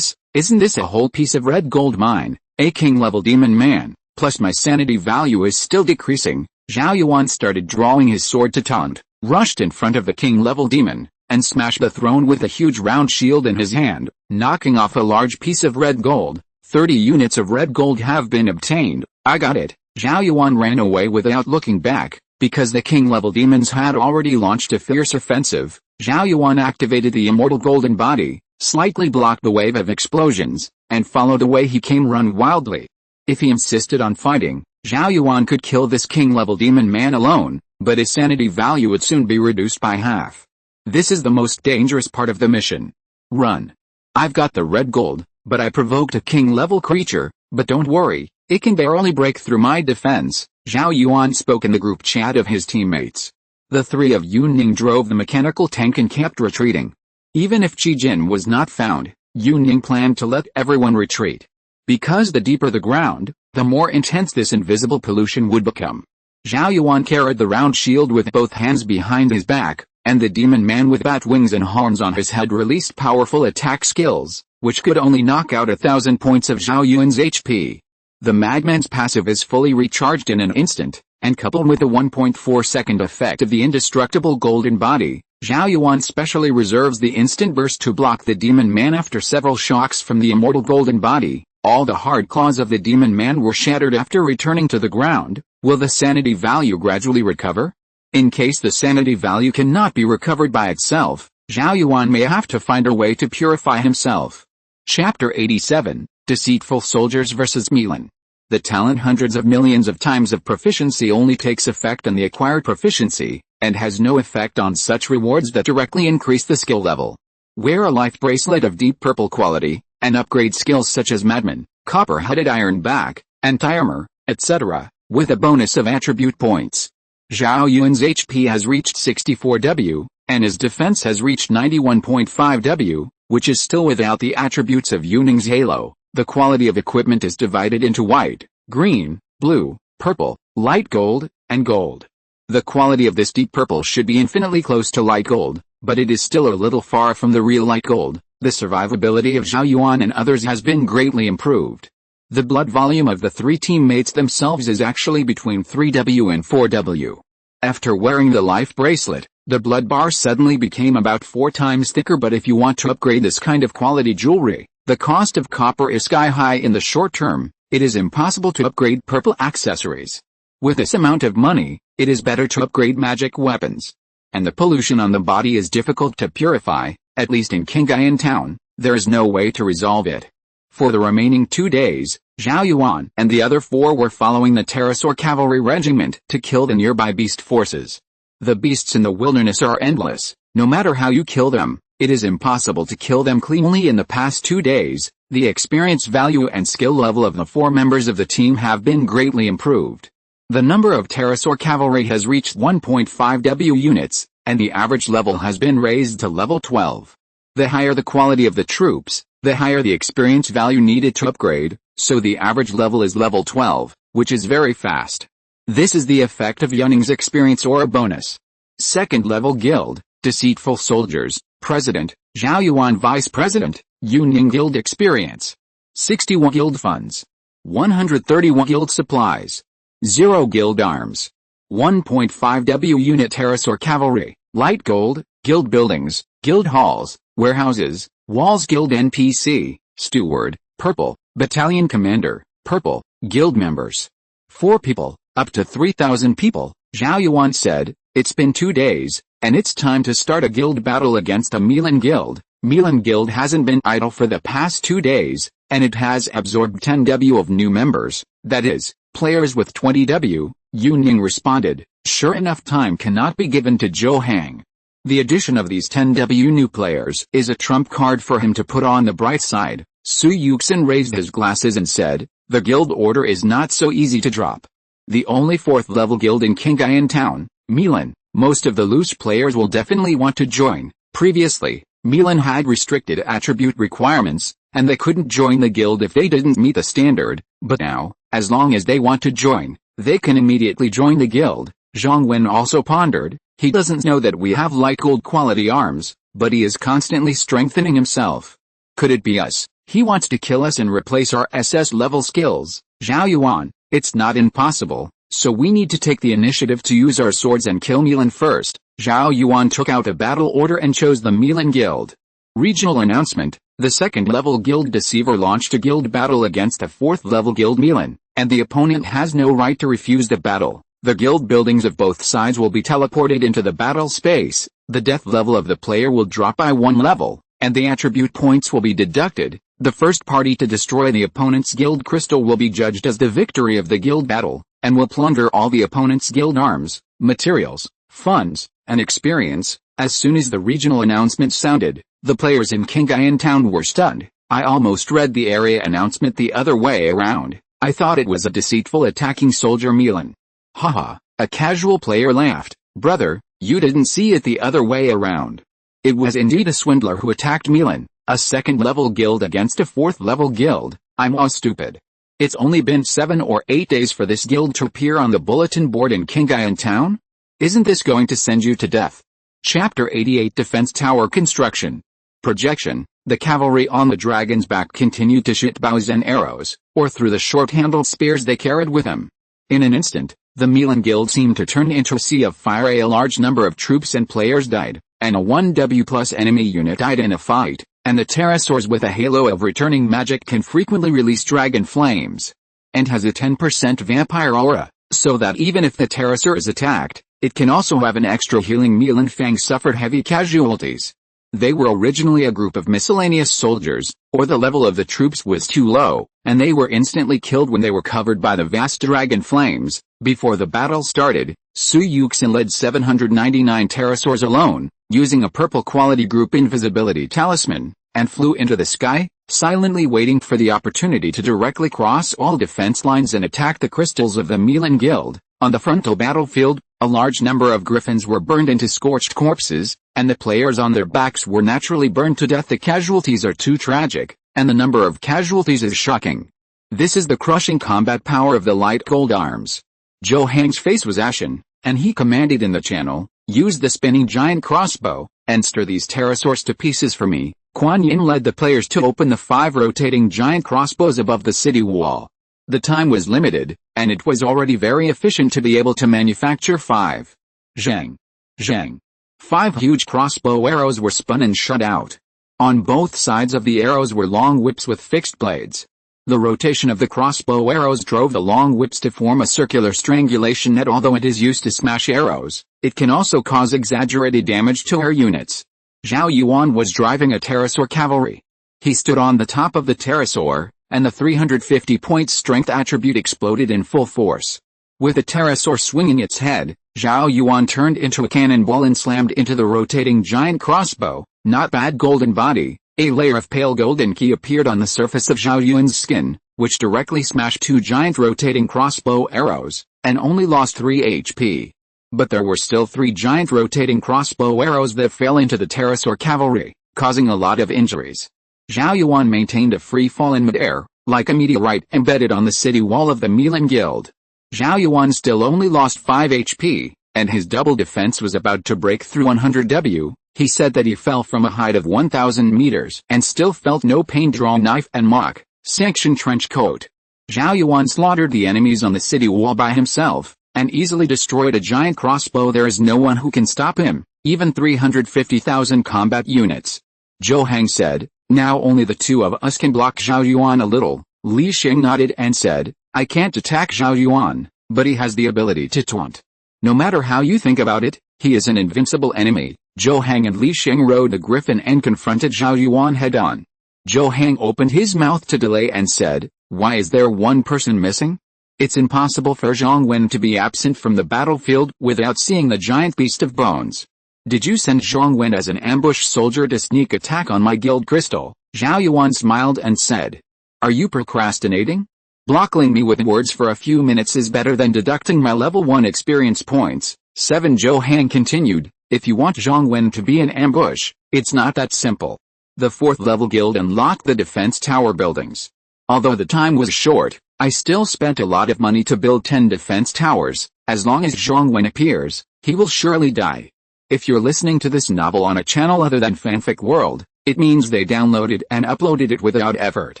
Isn't this a whole piece of red gold mine, a king-level demon man, plus my sanity value is still decreasing. Zhao Yuan started drawing his sword to taunt, rushed in front of the king-level demon, and smashed the throne with a huge round shield in his hand, knocking off a large piece of red gold. 30 units of red gold have been obtained. I got it. Zhao Yuan ran away without looking back, because the king-level demons had already launched a fierce offensive. Zhao Yuan activated the immortal golden body, slightly blocked the wave of explosions, and followed the way he came run wildly. If he insisted on fighting, Zhao Yuan could kill this king-level demon man alone, but his sanity value would soon be reduced by half. This is the most dangerous part of the mission. Run. I've got the red gold, but I provoked a king-level creature, but don't worry, it can barely break through my defense. Zhao Yuan spoke in the group chat of his teammates. The three of Yu Ning drove the mechanical tank and kept retreating. Even if Qi Jin was not found, Yu Ning planned to let everyone retreat. Because the deeper the ground, the more intense this invisible pollution would become. Zhao Yuan carried the round shield with both hands behind his back, and the demon man with bat wings and horns on his head released powerful attack skills, which could only knock out 1,000 points of Zhao Yuan's HP. The madman's passive is fully recharged in an instant, and coupled with the 1.4-second effect of the indestructible golden body, Zhao Yuan specially reserves the instant burst to block the demon man after several shocks from the immortal golden body. All the hard claws of the demon man were shattered after returning to the ground. Will the sanity value gradually recover? In case the sanity value cannot be recovered by itself, Zhao Yuan may have to find a way to purify himself. Chapter 87, Deceitful Soldiers vs. Milan. The talent hundreds of millions of times of proficiency only takes effect on the acquired proficiency, and has no effect on such rewards that directly increase the skill level. Wear a life bracelet of deep purple quality, and upgrade skills such as Madman, Copper-Headed Iron Back, Anti-Armor, etc., with a bonus of attribute points. Zhao Yuan's HP has reached 64W, and his defense has reached 91.5W, which is still without the attributes of Yu Ning's halo. The quality of equipment is divided into white, green, blue, purple, light gold, and gold. The quality of this deep purple should be infinitely close to light gold, but it is still a little far from the real light gold. The survivability of Zhao Yuan and others has been greatly improved. The blood volume of the three teammates themselves is actually between 3W and 4W. After wearing the life bracelet, the blood bar suddenly became about 4 times thicker, but if you want to upgrade this kind of quality jewelry, the cost of copper is sky high in the short term. It is impossible to upgrade purple accessories. With this amount of money, it is better to upgrade magic weapons. And the pollution on the body is difficult to purify, at least in Qinghai town, there is no way to resolve it. For the remaining 2 days, Zhao Yuan and the other 4 were following the pterosaur cavalry regiment to kill the nearby beast forces. The beasts in the wilderness are endless. No matter how you kill them, it is impossible to kill them cleanly. In the past 2 days, the experience value and skill level of the 4 members of the team have been greatly improved. The number of pterosaur cavalry has reached 1.5W units, and the average level has been raised to level 12. The higher the quality of the troops, the higher the experience value needed to upgrade, so the average level is level 12, which is very fast. This is the effect of Yu Ning's experience aura bonus. Second level guild, Deceitful Soldiers, President, Zhao Yuan Vice President, Yu Ning Guild experience. 61 guild funds. 131 guild supplies. 0 Guild Arms. 1.5W Unit Pterosaur Cavalry, Light Gold, Guild Buildings, Guild Halls, Warehouses, Walls Guild NPC, Steward, Purple, Battalion Commander, Purple, Guild Members. 4 people, up to 3,000 people, Zhao Yuan said. It's been 2 days, and it's time to start a guild battle against a Million Guild. Million Guild hasn't been idle for the past 2 days, and it has absorbed 10W of new members, that is, players with 20W, Yunying responded. Sure enough, time cannot be given to Zhou Hang. The addition of these 10W new players is a trump card for him to put on the bright side. Su Yuxin raised his glasses and said, the guild order is not so easy to drop. The only 4th level guild in Qinghai town, Milan, most of the loose players will definitely want to join. Previously, Milan had restricted attribute requirements, and they couldn't join the guild if they didn't meet the standard, but now, as long as they want to join, they can immediately join the guild. Zhong Wen also pondered, he doesn't know that we have light gold quality arms, but he is constantly strengthening himself. Could it be us? He wants to kill us and replace our SS level skills. Zhao Yuan, it's not impossible, so we need to take the initiative to use our swords and kill Milan first. Zhao Yuan took out a battle order and chose the Milan Guild. Regional announcement, the 2nd level Guild Deceiver launched a guild battle against a 4th level Guild Milan, and the opponent has no right to refuse the battle. The guild buildings of both sides will be teleported into the battle space, the death level of the player will drop by 1 level, and the attribute points will be deducted. The first party to destroy the opponent's guild crystal will be judged as the victory of the guild battle, and will plunder all the opponent's guild arms, materials, funds, and experience. As soon as the regional announcement sounded, the players in Qinghai town were stunned. I almost read the area announcement the other way around. I thought it was a deceitful attacking soldier Milan. Haha, a casual player laughed. Brother, you didn't see it the other way around. It was indeed a swindler who attacked Milan, a 2nd level guild against a 4th level guild. I'm all stupid. It's only been 7 or 8 days for this guild to appear on the bulletin board in Qinghai town? Isn't this going to send you to death? Chapter 88 Defense Tower Construction. Projection. The cavalry on the dragon's back continued to shoot bows and arrows, or through the short-handled spears they carried with them. In an instant, the Milan Guild seemed to turn into a sea of fire. A large number of troops and players died, and a 1W plus enemy unit died in a fight, and the pterosaurs with a halo of returning magic can frequently release dragon flames, and has a 10% vampire aura, so that even if the pterosaur is attacked, it can also have an extra healing. Milan Fang suffered heavy casualties. They were originally a group of miscellaneous soldiers, or the level of the troops was too low, and they were instantly killed when they were covered by the vast dragon flames. Before the battle started, Su Yuxin led 799 pterosaurs alone, using a purple quality group invisibility talisman, and flew into the sky, silently waiting for the opportunity to directly cross all defense lines and attack the crystals of the Milan Guild. On the frontal battlefield, a large number of griffins were burned into scorched corpses, and the players on their backs were naturally burned to death. The casualties are too tragic, and the number of casualties is shocking. This is the crushing combat power of the light gold arms. Zhou Hang's face was ashen, and he commanded in the channel, use the spinning giant crossbow, and stir these pterosaurs to pieces for me. Kuan Yin led the players to open the 5 rotating giant crossbows above the city wall. The time was limited, and it was already very efficient to be able to manufacture 5. Zhang. 5 huge crossbow arrows were spun and shot out. On both sides of the arrows were long whips with fixed blades. The rotation of the crossbow arrows drove the long whips to form a circular strangulation net. Although it is used to smash arrows, it can also cause exaggerated damage to air units. Zhao Yuan was driving a pterosaur cavalry. He stood on the top of the pterosaur, and the 350-point strength attribute exploded in full force. With the pterosaur swinging its head, Zhao Yuan turned into a cannonball and slammed into the rotating giant crossbow. Not bad. Golden body. A layer of pale golden ki appeared on the surface of Zhao Yuan's skin, which directly smashed 2 giant rotating crossbow arrows, and only lost 3 HP. But there were still 3 giant rotating crossbow arrows that fell into the pterosaur cavalry, causing a lot of injuries. Zhao Yuan maintained a free fall in midair, like a meteorite embedded on the city wall of the Milan Guild. Zhao Yuan still only lost 5 HP, and his double defense was about to break through 100W. He said that he fell from a height of 1,000 meters and still felt no pain. Draw knife and mock, sanction trench coat. Zhao Yuan slaughtered the enemies on the city wall by himself, and easily destroyed a giant crossbow. There is no one who can stop him, even 350,000 combat units. Zhou Hang said, now only the two of us can block Zhao Yuan a little. Li Xing nodded and said, I can't attack Zhao Yuan, but he has the ability to taunt. No matter how you think about it, he is an invincible enemy. Zhou Hang and Li Xing rode a griffin and confronted Zhao Yuan head-on. Zhou Hang opened his mouth to delay and said, why is there one person missing? It's impossible for Zhong Wen to be absent from the battlefield without seeing the giant beast of bones. Did you send Zhong Wen as an ambush soldier to sneak attack on my guild crystal? Zhao Yuan smiled and said, are you procrastinating? Blocking me with words for a few minutes is better than deducting my level 1 experience points. 7 Zhou Hang continued, if you want Zhong Wen to be an ambush, it's not that simple. The 4th level guild unlocked the defense tower buildings. Although the time was short, I still spent a lot of money to build 10 defense towers. As long as Zhong Wen appears, he will surely die. If you're listening to this novel on a channel other than Fanfic World, it means they downloaded and uploaded it without effort.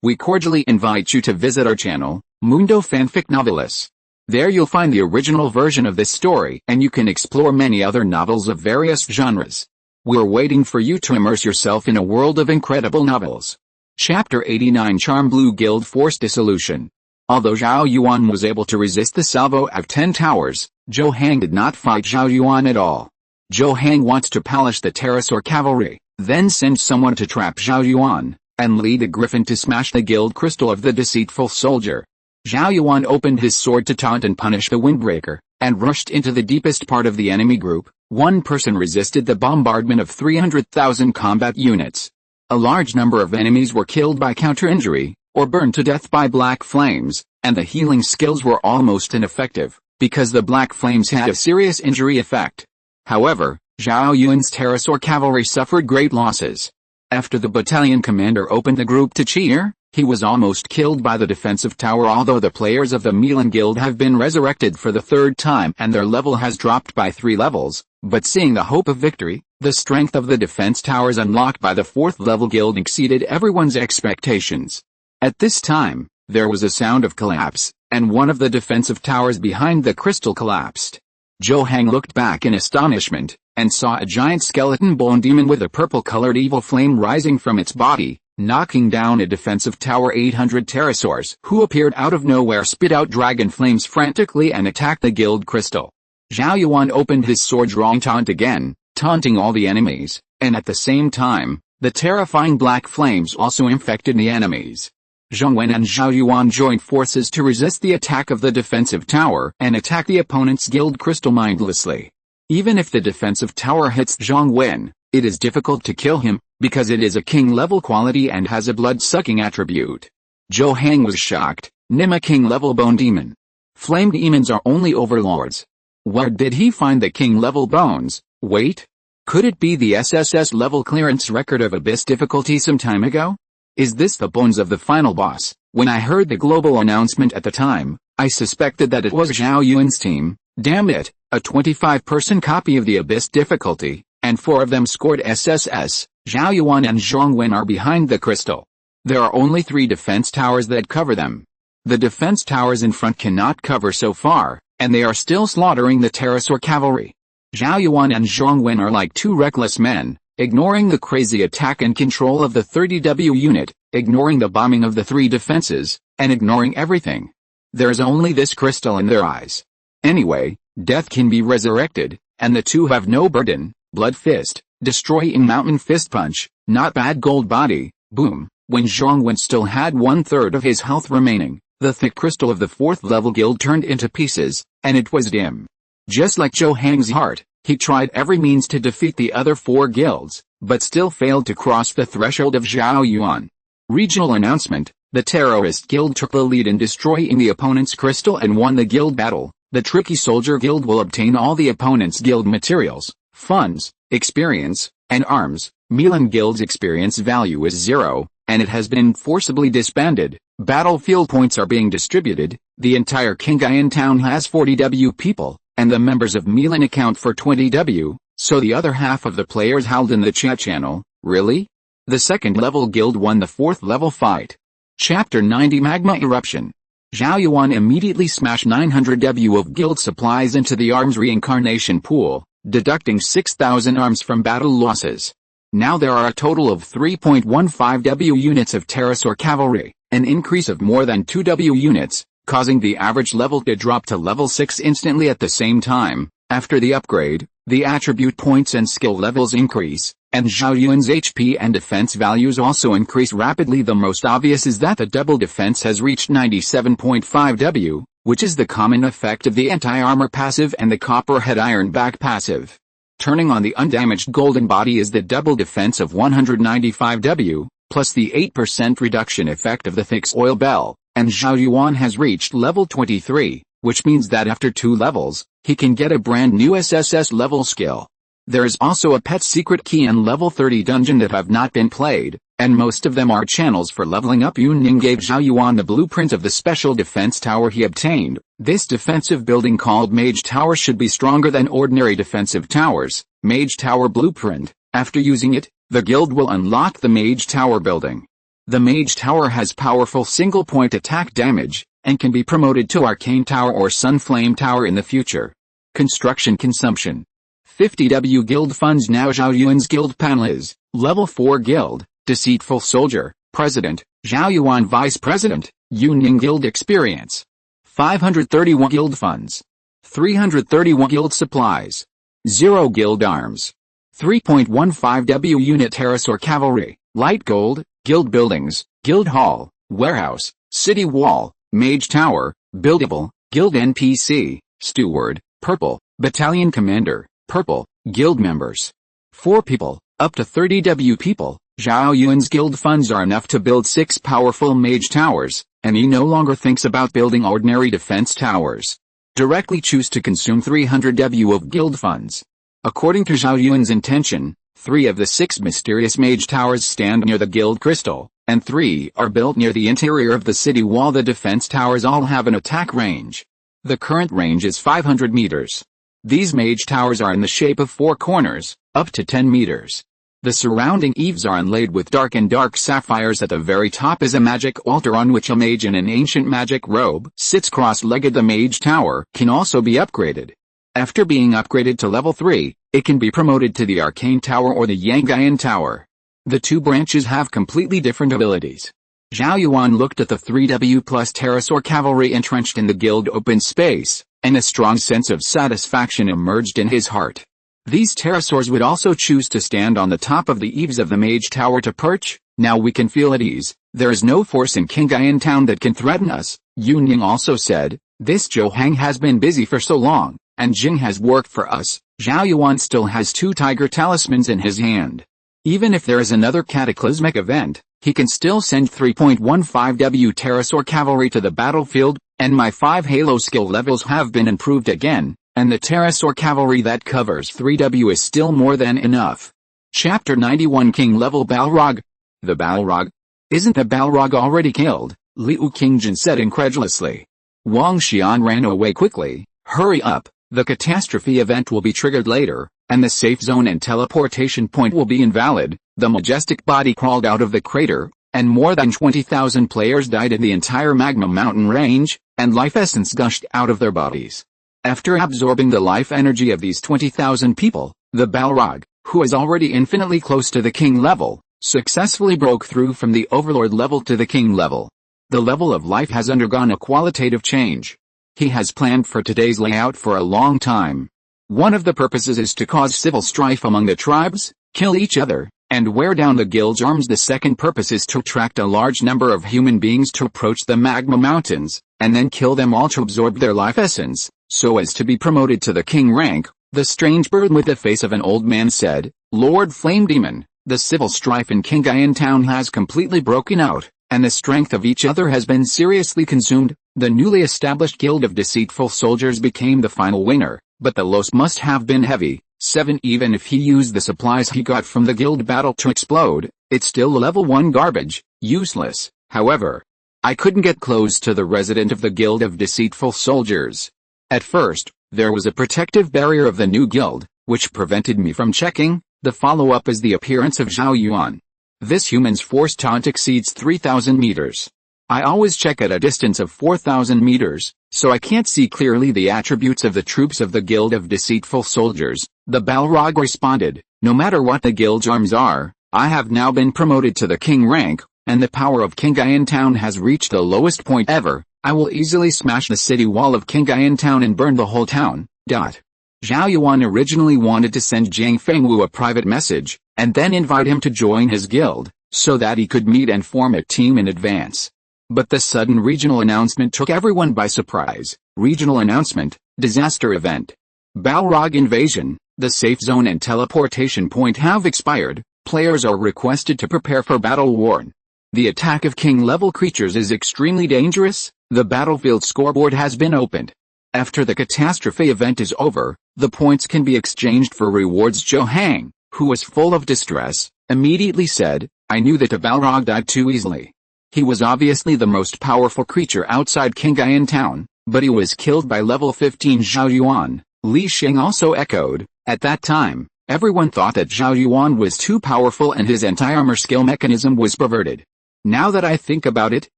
We cordially invite you to visit our channel, Mundo Fanfic Novelis. There you'll find the original version of this story and you can explore many other novels of various genres. We're waiting for you to immerse yourself in a world of incredible novels. Chapter 89 Charm Blue Guild Force Dissolution. Although Zhao Yuan was able to resist the salvo of 10 towers, Zhou Hang did not fight Zhao Yuan at all. Zhou Hang wants to polish the pterosaur cavalry, then send someone to trap Zhao Yuan, and lead a griffin to smash the guild crystal of the deceitful soldier. Zhao Yuan opened his sword to taunt and punish the windbreaker, and rushed into the deepest part of the enemy group. One person resisted the bombardment of 300,000 combat units. A large number of enemies were killed by counter-injury, or burned to death by black flames, and the healing skills were almost ineffective, because the black flames had a serious injury effect. However, Zhao Yuan's pterosaur cavalry suffered great losses. After the battalion commander opened the group to cheer, he was almost killed by the defensive tower. Although the players of the Milan Guild have been resurrected for the 3rd time and their level has dropped by 3 levels, but seeing the hope of victory, the strength of the defense towers unlocked by the 4th level guild exceeded everyone's expectations. At this time, there was a sound of collapse, and one of the defensive towers behind the crystal collapsed. Zhou Hang looked back in astonishment, and saw a giant skeleton bone demon with a purple-colored evil flame rising from its body, knocking down a defensive tower. 800 pterosaurs who appeared out of nowhere spit out dragon flames frantically and attacked the guild crystal. Zhao Yuan opened his sword drawing taunt again, taunting all the enemies, and at the same time, the terrifying black flames also infected the enemies. Zhong Wen and Zhao Yuan joined forces to resist the attack of the defensive tower and attack the opponent's guild crystal mindlessly. Even if the defensive tower hits Zhong Wen, it is difficult to kill him, because it is a king-level quality and has a blood-sucking attribute. Zhou Hang was shocked. Nima king-level bone demon. Flame demons are only overlords. Where did he find the king-level bones? Wait. Could it be the SSS level clearance record of Abyss difficulty some time ago? Is this the bones of the final boss? When I heard the global announcement at the time, I suspected that it was Zhao Yuan's team. Damn it, a 25-person copy of the Abyss difficulty, and 4 of them scored SSS. Zhao Yuan and Zhong Wen are behind the crystal. There are only 3 defense towers that cover them. The defense towers in front cannot cover so far, and they are still slaughtering the pterosaur cavalry. Zhao Yuan and Zhong Wen are like 2 reckless men, ignoring the crazy attack and control of the 30W unit, ignoring the bombing of the 3 defenses, and ignoring everything. There's only this crystal in their eyes. Anyway, death can be resurrected, and the 2 have no burden. Blood fist, destroying mountain fist punch, not bad gold body, boom. When Zhong Wen still had 1/3 of his health remaining, the thick crystal of the 4th level guild turned into pieces, and it was dim. Just like Zhou Hang's heart, he tried every means to defeat the other 4 guilds, but still failed to cross the threshold of Zhao Yuan. Regional announcement: the terrorist guild took the lead in destroying the opponent's crystal and won the guild battle. The tricky soldier guild will obtain all the opponent's guild materials, funds, experience, and arms. Milan Guild's experience value is 0, and it has been forcibly disbanded. Battlefield points are being distributed. The entire Kingayan town has 40W people, and the members of Milan account for 20W, so the other half of the players howled in the chat channel, really? The 2nd level guild won the 4th level fight. Chapter 90 Magma Eruption. Zhao Yuan immediately smashed 900 W of guild supplies into the arms reincarnation pool, deducting 6,000 arms from battle losses. Now there are a total of 3.15 W units of pterosaur cavalry, an increase of more than 2 W units, causing the average level to drop to level 6 instantly at the same time. After the upgrade, the attribute points and skill levels increase, and Zhao Yuan's HP and defense values also increase rapidly. The most obvious is that the double defense has reached 97.5 W, which is the common effect of the anti-armor passive and the copperhead iron back passive. Turning on the undamaged golden body is the double defense of 195 W, plus the 8% reduction effect of the fix oil bell, and Zhao Yuan has reached level 23, which means that after 2 levels, he can get a brand new SSS level skill. There is also a pet secret key and level 30 dungeon that have not been played, and most of them are channels for leveling up. Yunning gave Zhao Yuan the blueprint of the special defense tower he obtained. This defensive building called Mage Tower should be stronger than ordinary defensive towers. Mage Tower blueprint. After using it, the guild will unlock the Mage Tower building. The Mage Tower has powerful single-point attack damage, and can be promoted to Arcane Tower or Sunflame Tower in the future. Construction consumption. 50 W guild funds. Now Zhao Yuan's guild panel is level 4 guild, Deceitful Soldier, President, Zhao Yuan Vice President, Yunning guild experience. 531 guild funds. 331 guild supplies. 0 guild arms. 3.15 W unit pterosaur cavalry, light gold, guild buildings, guild hall, warehouse, city wall, Mage Tower, buildable, guild NPC, steward, purple, battalion commander, purple, guild members. 4 people, up to 30 W people. Zhao Yuan's guild funds are enough to build 6 powerful Mage Towers, and he no longer thinks about building ordinary defense towers. Directly choose to consume 300 W of guild funds. According to Zhao Yuan's intention, 3 of the 6 mysterious Mage Towers stand near the guild crystal, and 3 are built near the interior of the city wall. The defense towers all have an attack range. The current range is 500 meters. These Mage Towers are in the shape of 4 corners, up to 10 meters. The surrounding eaves are inlaid with dark sapphires. At the very top is a magic altar on which a mage in an ancient magic robe sits cross-legged. The Mage Tower can also be upgraded. After being upgraded to level 3, it can be promoted to the Arcane Tower or the Yangayan Tower. The 2 branches have completely different abilities. Zhao Yuan looked at the 3W plus pterosaur cavalry entrenched in the guild open space, and a strong sense of satisfaction emerged in his heart. These pterosaurs would also choose to stand on the top of the eaves of the Mage Tower to perch. Now we can feel at ease. There is no force in Qinghai town that can threaten us. Yunning also said, this Zhou Hang has been busy for so long, and Jing has worked for us. Zhao Yuan still has 2 tiger talismans in his hand. Even if there is another cataclysmic event, he can still send 3.15 W pterosaur cavalry to the battlefield, and my 5 halo skill levels have been improved again. And the pterosaur cavalry that covers 3W is still more than enough. Chapter 91 King Level Balrog. The Balrog? Isn't the Balrog already killed? Liu Qingjin said incredulously. Wang Xian ran away quickly. Hurry up, the catastrophe event will be triggered later, and the safe zone and teleportation point will be invalid. The majestic body crawled out of the crater, and more than 20,000 players died in the entire magma mountain range, and life essence gushed out of their bodies. After absorbing the life energy of these 20,000 people, the Balrog, who is already infinitely close to the king level, successfully broke through from the overlord level to the king level. The level of life has undergone a qualitative change. He has planned for today's layout for a long time. One of the purposes is to cause civil strife among the tribes, kill each other, and wear down the guild's arms. The second purpose is to attract a large number of human beings to approach the magma mountains, and then kill them all to absorb their life essence, so as to be promoted to the king rank. The strange bird with the face of an old man said, Lord Flame Demon, the civil strife in Qinghai town has completely broken out, and the strength of each other has been seriously consumed. The newly established guild of deceitful soldiers became the final winner, but the loss must have been heavy. 7 Even if he used the supplies he got from the guild battle to explode, it's still level 1 garbage, useless. However, I couldn't get close to the resident of the guild of deceitful soldiers. At first, there was a protective barrier of the new guild, which prevented me from checking. The follow-up is the appearance of Zhao Yuan. This human's force taunt exceeds 3,000 meters. I always check at a distance of 4,000 meters, so I can't see clearly the attributes of the troops of the Guild of Deceitful Soldiers. The Balrog responded, no matter what the guild's arms are, I have now been promoted to the king rank, and the power of Kingayan Town has reached the lowest point ever. I will easily smash the city wall of Kingayan Town and burn the whole town. Zhao Yuan originally wanted to send Zhang Fengwu a private message, and then invite him to join his guild, so that he could meet and form a team in advance. But the sudden regional announcement took everyone by surprise. Regional announcement, disaster event. Balrog invasion, the safe zone and teleportation point have expired. Players are requested to prepare for battle warn. The attack of king-level creatures is extremely dangerous. The battlefield scoreboard has been opened. After the catastrophe event is over, the points can be exchanged for rewards. Zhou Hang, who was full of distress, immediately said, I knew that the Balrog died too easily. He was obviously the most powerful creature outside Kingayan Town, but he was killed by level 15 Zhao Yuan. Li Xing also echoed, at that time, everyone thought that Zhao Yuan was too powerful and his anti-armor skill mechanism was perverted. Now that I think about it,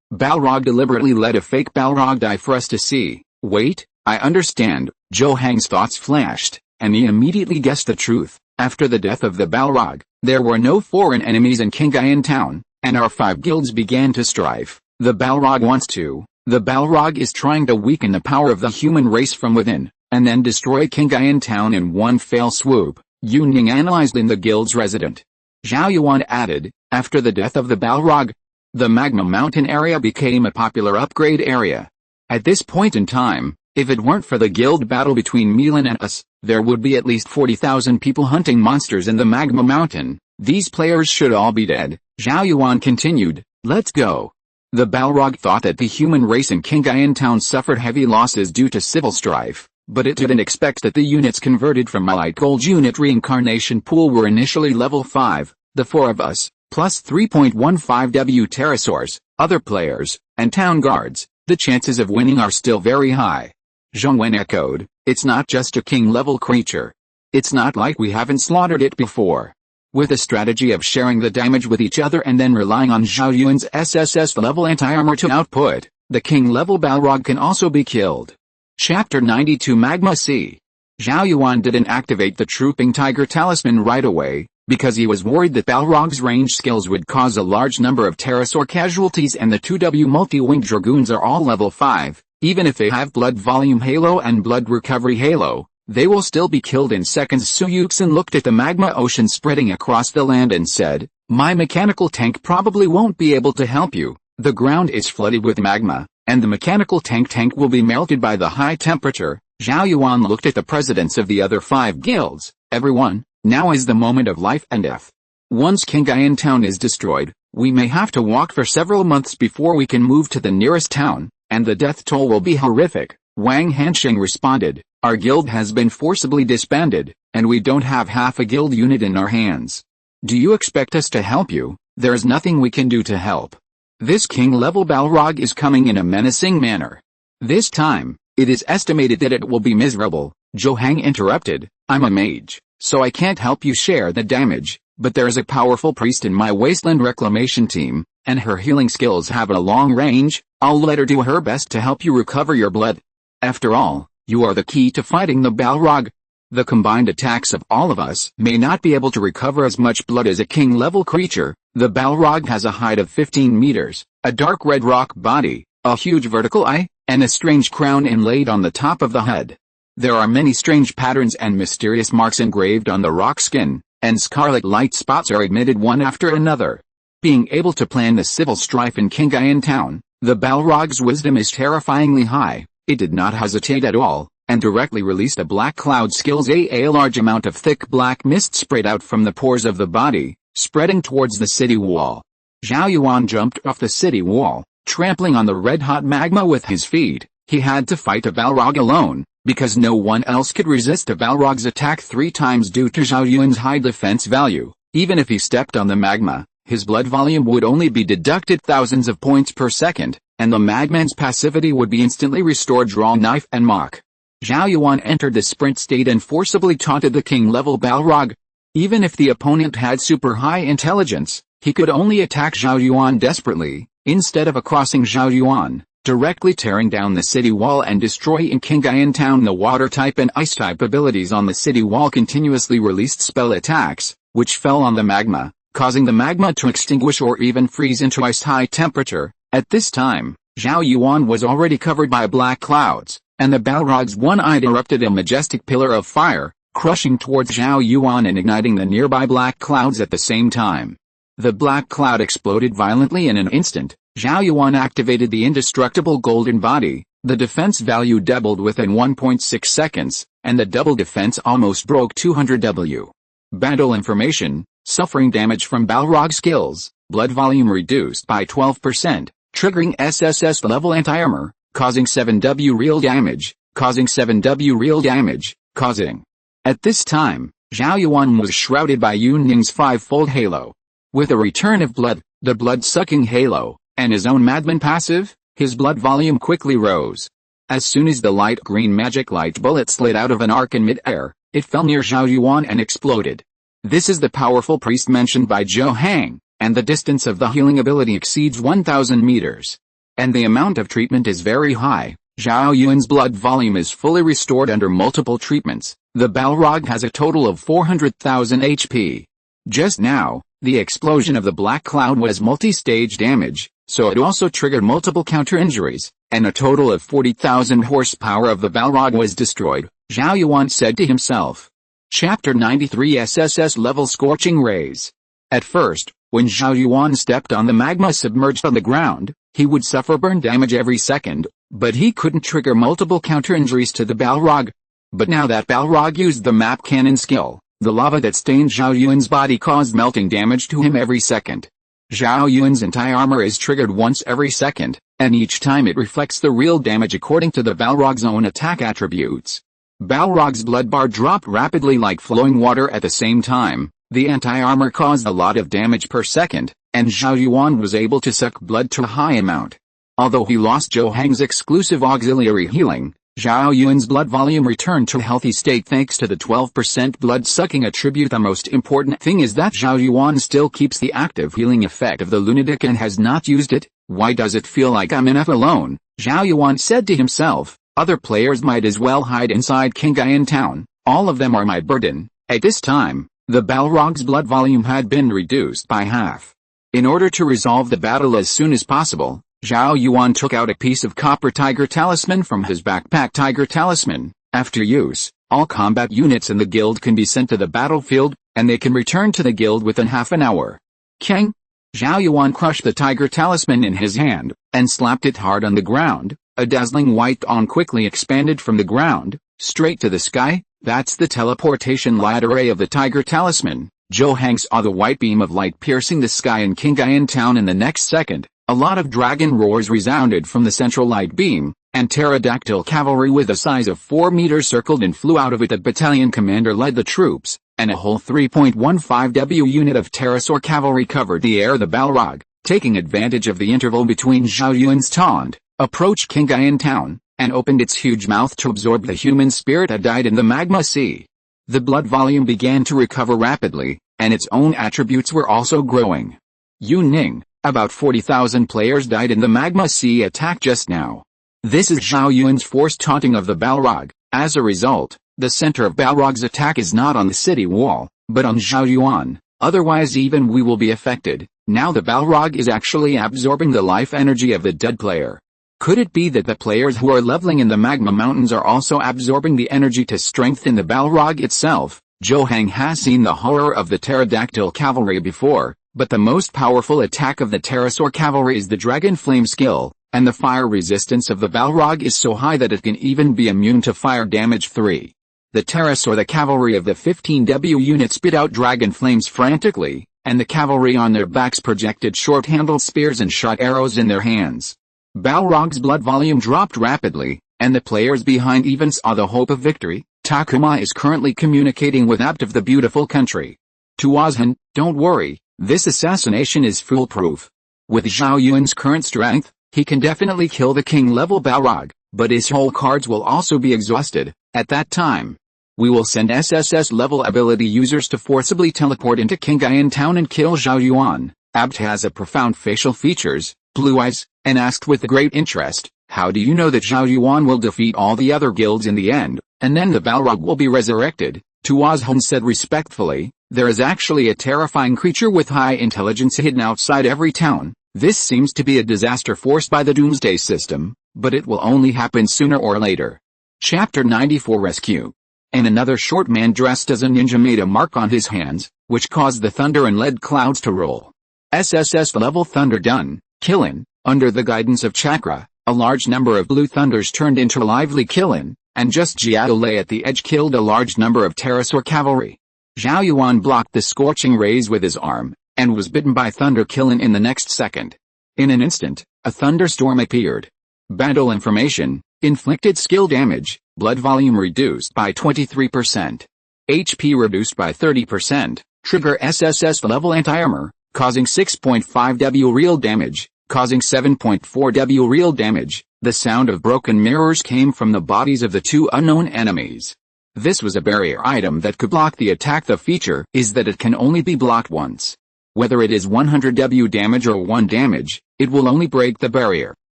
Balrog deliberately let a fake Balrog die for us to see. Wait, I understand. Zhou Hang's thoughts flashed, and he immediately guessed the truth. After the death of the Balrog, there were no foreign enemies in Kingayan Town, and our 5 guilds began to strive. The Balrog wants to. The Balrog is trying to weaken the power of the human race from within, and then destroy Kingayan Town in one fell swoop. Yunying analyzed in the guild's resident. Zhao Yuan added, after the death of the Balrog, the Magma Mountain area became a popular upgrade area. At this point in time, if it weren't for the guild battle between Milan and us, there would be at least 40,000 people hunting monsters in the Magma Mountain. These players should all be dead. Zhao Yuan continued, let's go. The Balrog thought that the human race in Kingayan Town suffered heavy losses due to civil strife, but it didn't expect that the units converted from my light gold unit reincarnation pool were initially level 5, the 4 of us, plus 3.15W pterosaurs, other players, and town guards. The chances of winning are still very high. Zhong Wen echoed, it's not just a king-level creature. It's not like we haven't slaughtered it before. With a strategy of sharing the damage with each other and then relying on Zhao Yuan's SSS-level anti-armor to output, the king-level Balrog can also be killed. Chapter 92 Magma Sea. Zhao Yuan didn't activate the Trooping Tiger Talisman right away, because he was worried that Balrog's range skills would cause a large number of pterosaur casualties, and the 2W multi-winged dragoons are all level 5, even if they have Blood Volume Halo and Blood Recovery Halo, they will still be killed in seconds. Su Yuxin looked at the magma ocean spreading across the land and said, my mechanical tank probably won't be able to help you. The ground is flooded with magma, and the mechanical tank will be melted by the high temperature. Zhao Yuan looked at the presidents of the other 5 guilds. Everyone, now is the moment of life and death. Once Kingayan Town is destroyed, we may have to walk for several months before we can move to the nearest town, and the death toll will be horrific. Wang Hansheng responded, our guild has been forcibly disbanded, and we don't have half a guild unit in our hands. Do you expect us to help you? There's nothing we can do to help. This king-level Balrog is coming in a menacing manner. This time, it is estimated that it will be miserable. Zhou Hang interrupted, I'm a mage, so I can't help you share the damage, but there's a powerful priest in my Wasteland Reclamation team, and her healing skills have a long range. I'll let her do her best to help you recover your blood. After all, you are the key to fighting the Balrog. The combined attacks of all of us may not be able to recover as much blood as a king-level creature. The Balrog has a height of 15 meters, a dark red rock body, a huge vertical eye, and a strange crown inlaid on the top of the head. There are many strange patterns and mysterious marks engraved on the rock skin, and scarlet light spots are emitted one after another. Being able to plan the civil strife in Kingayan Town, the Balrog's wisdom is terrifyingly high. It did not hesitate at all, and directly released a black cloud skills. A large amount of thick black mist sprayed out from the pores of the body, spreading towards the city wall. Zhao Yuan jumped off the city wall, trampling on the red-hot magma with his feet. He had to fight a Balrog alone, because no one else could resist a Balrog's attack 3 times due to Zhao Yuan's high defense value. Even if he stepped on the magma, his blood volume would only be deducted thousands of points per second, and the magman's passivity would be instantly restored. Draw knife and mock. Zhao Yuan entered the sprint state and forcibly taunted the king-level Balrog. Even if the opponent had super high intelligence, he could only attack Zhao Yuan desperately. Instead of crossing Zhao Yuan, directly tearing down the city wall and destroying Qinghai Town, the water-type and ice-type abilities on the city wall continuously released spell attacks, which fell on the magma, causing the magma to extinguish or even freeze into ice-high temperature. At this time, Zhao Yuan was already covered by black clouds, and the Balrog's one-eyed erupted a majestic pillar of fire, crushing towards Zhao Yuan and igniting the nearby black clouds at the same time. The black cloud exploded violently in an instant. Zhao Yuan activated the indestructible golden body. The defense value doubled within 1.6 seconds, and the double defense almost broke 200 W. Battle information: suffering damage from Balrog skills, blood volume reduced by 12%, triggering SSS level anti-armor, causing 7 W real damage, causing 7 W real damage, causing. At this time, Zhao Yuan was shrouded by Yun Ning's five-fold halo. With a return of blood, the blood-sucking halo, and his own madman passive, his blood volume quickly rose. As soon as the light green magic light bullet slid out of an arc in mid-air, it fell near Zhao Yuan and exploded. This is the powerful priest mentioned by Zhou Hang, and the distance of the healing ability exceeds 1,000 meters. And the amount of treatment is very high. Zhao Yuan's blood volume is fully restored under multiple treatments. The Balrog has a total of 400,000 HP. Just now, the explosion of the black cloud was multi-stage damage, so it also triggered multiple counter-injuries, and a total of 40,000 horsepower of the Balrog was destroyed, Zhao Yuan said to himself. Chapter 93 SSS Level Scorching Rays. At first, when Zhao Yuan stepped on the magma submerged on the ground, he would suffer burn damage every second, but he couldn't trigger multiple counter-injuries to the Balrog. But now that Balrog used the map cannon skill, the lava that stained Zhao Yuan's body caused melting damage to him every second. Zhao Yuan's anti-armor is triggered once every second, and each time it reflects the real damage according to the Balrog's own attack attributes. Balrog's blood bar dropped rapidly like flowing water at the same time. The anti-armor caused a lot of damage per second, and Zhao Yuan was able to suck blood to a high amount. Although he lost Zhou Hang's exclusive auxiliary healing, Zhao Yuan's blood volume returned to a healthy state thanks to the 12% blood-sucking attribute. The most important thing is that Zhao Yuan still keeps the active healing effect of the lunatic and has not used it. Why does it feel like I'm enough alone? Zhao Yuan said to himself. Other players might as well hide inside Qinghai Town. All of them are my burden. At this time, the Balrog's blood volume had been reduced by half. In order to resolve the battle as soon as possible, Zhao Yuan took out a piece of copper tiger talisman from his backpack. Tiger talisman. After use, all combat units in the guild can be sent to the battlefield, and they can return to the guild within half an hour. King? Zhao Yuan crushed the tiger talisman in his hand, and slapped it hard on the ground. A dazzling white dawn quickly expanded from the ground, straight to the sky. That's the teleportation light array of the tiger talisman. Zhou Hang saw the white beam of light piercing the sky in Qinghai Town in the next second. A lot of dragon roars resounded from the central light beam, and pterodactyl cavalry with a size of 4 meters circled and flew out of it. The battalion commander led the troops, and a whole 3.15 W unit of pterosaur cavalry covered the air. The Balrog, taking advantage of the interval between Zhao Yuan's taunt, approached Qinghai Town, and opened its huge mouth to absorb the human spirit that died in the magma sea. The blood volume began to recover rapidly, and its own attributes were also growing. Yun Ning, about 40,000 players died in the magma sea attack just now. This is Zhao Yuan's forced taunting of the Balrog. As a result, the center of Balrog's attack is not on the city wall, but on Zhao Yuan. Otherwise even we will be affected. Now the Balrog is actually absorbing the life energy of the dead player. Could it be that the players who are leveling in the magma mountains are also absorbing the energy to strengthen the Balrog itself? Zhou Hang has seen the horror of the pterodactyl cavalry before, but the most powerful attack of the pterosaur cavalry is the dragon flame skill, and the fire resistance of the Balrog is so high that it can even be immune to fire damage. 3. The pterosaur, the cavalry of the 15W unit, spit out dragon flames frantically, and the cavalry on their backs projected short-handled spears and shot arrows in their hands. Balrog's blood volume dropped rapidly, and the players behind even saw the hope of victory. Takuma is currently communicating with Abt of the beautiful country. To Ozhan, don't worry, this assassination is foolproof. With Zhao Yuan's current strength, he can definitely kill the king-level Balrog, but his whole cards will also be exhausted. At that time, we will send SSS-level ability users to forcibly teleport into Qinghai Town and kill Zhao Yuan. Abt has a profound facial features. blue eyes, and asked with great interest, "How do you know that Zhao Yuan will defeat all the other guilds in the end, and then the Balrog will be resurrected?" Tuazhong said respectfully, "There is actually a terrifying creature with high intelligence hidden outside every town. This seems to be a disaster forced by the Doomsday system, but it will only happen sooner or later." Chapter 94 Rescue. And another short man dressed as a ninja made a mark on his hands, which caused the thunder and lead clouds to roll. SSS level thunder done, killin'. Under the guidance of Chakra, a large number of blue thunders turned into lively killin', and just Jiao lay at the edge killed a large number of pterosaur cavalry. Zhao Yuan blocked the scorching rays with his arm, and was bitten by thunder killin' in the next second. In an instant, a thunderstorm appeared. Battle information, inflicted skill damage, blood volume reduced by 23%. HP reduced by 30%, trigger SSS level anti-armor, causing 6.5 W real damage, causing 7.4 W real damage. The sound of broken mirrors came from the bodies of the two unknown enemies. This was a barrier item that could block the attack. The feature is that it can only be blocked once. Whether it is 100 W damage or 1 damage, it will only break the barrier.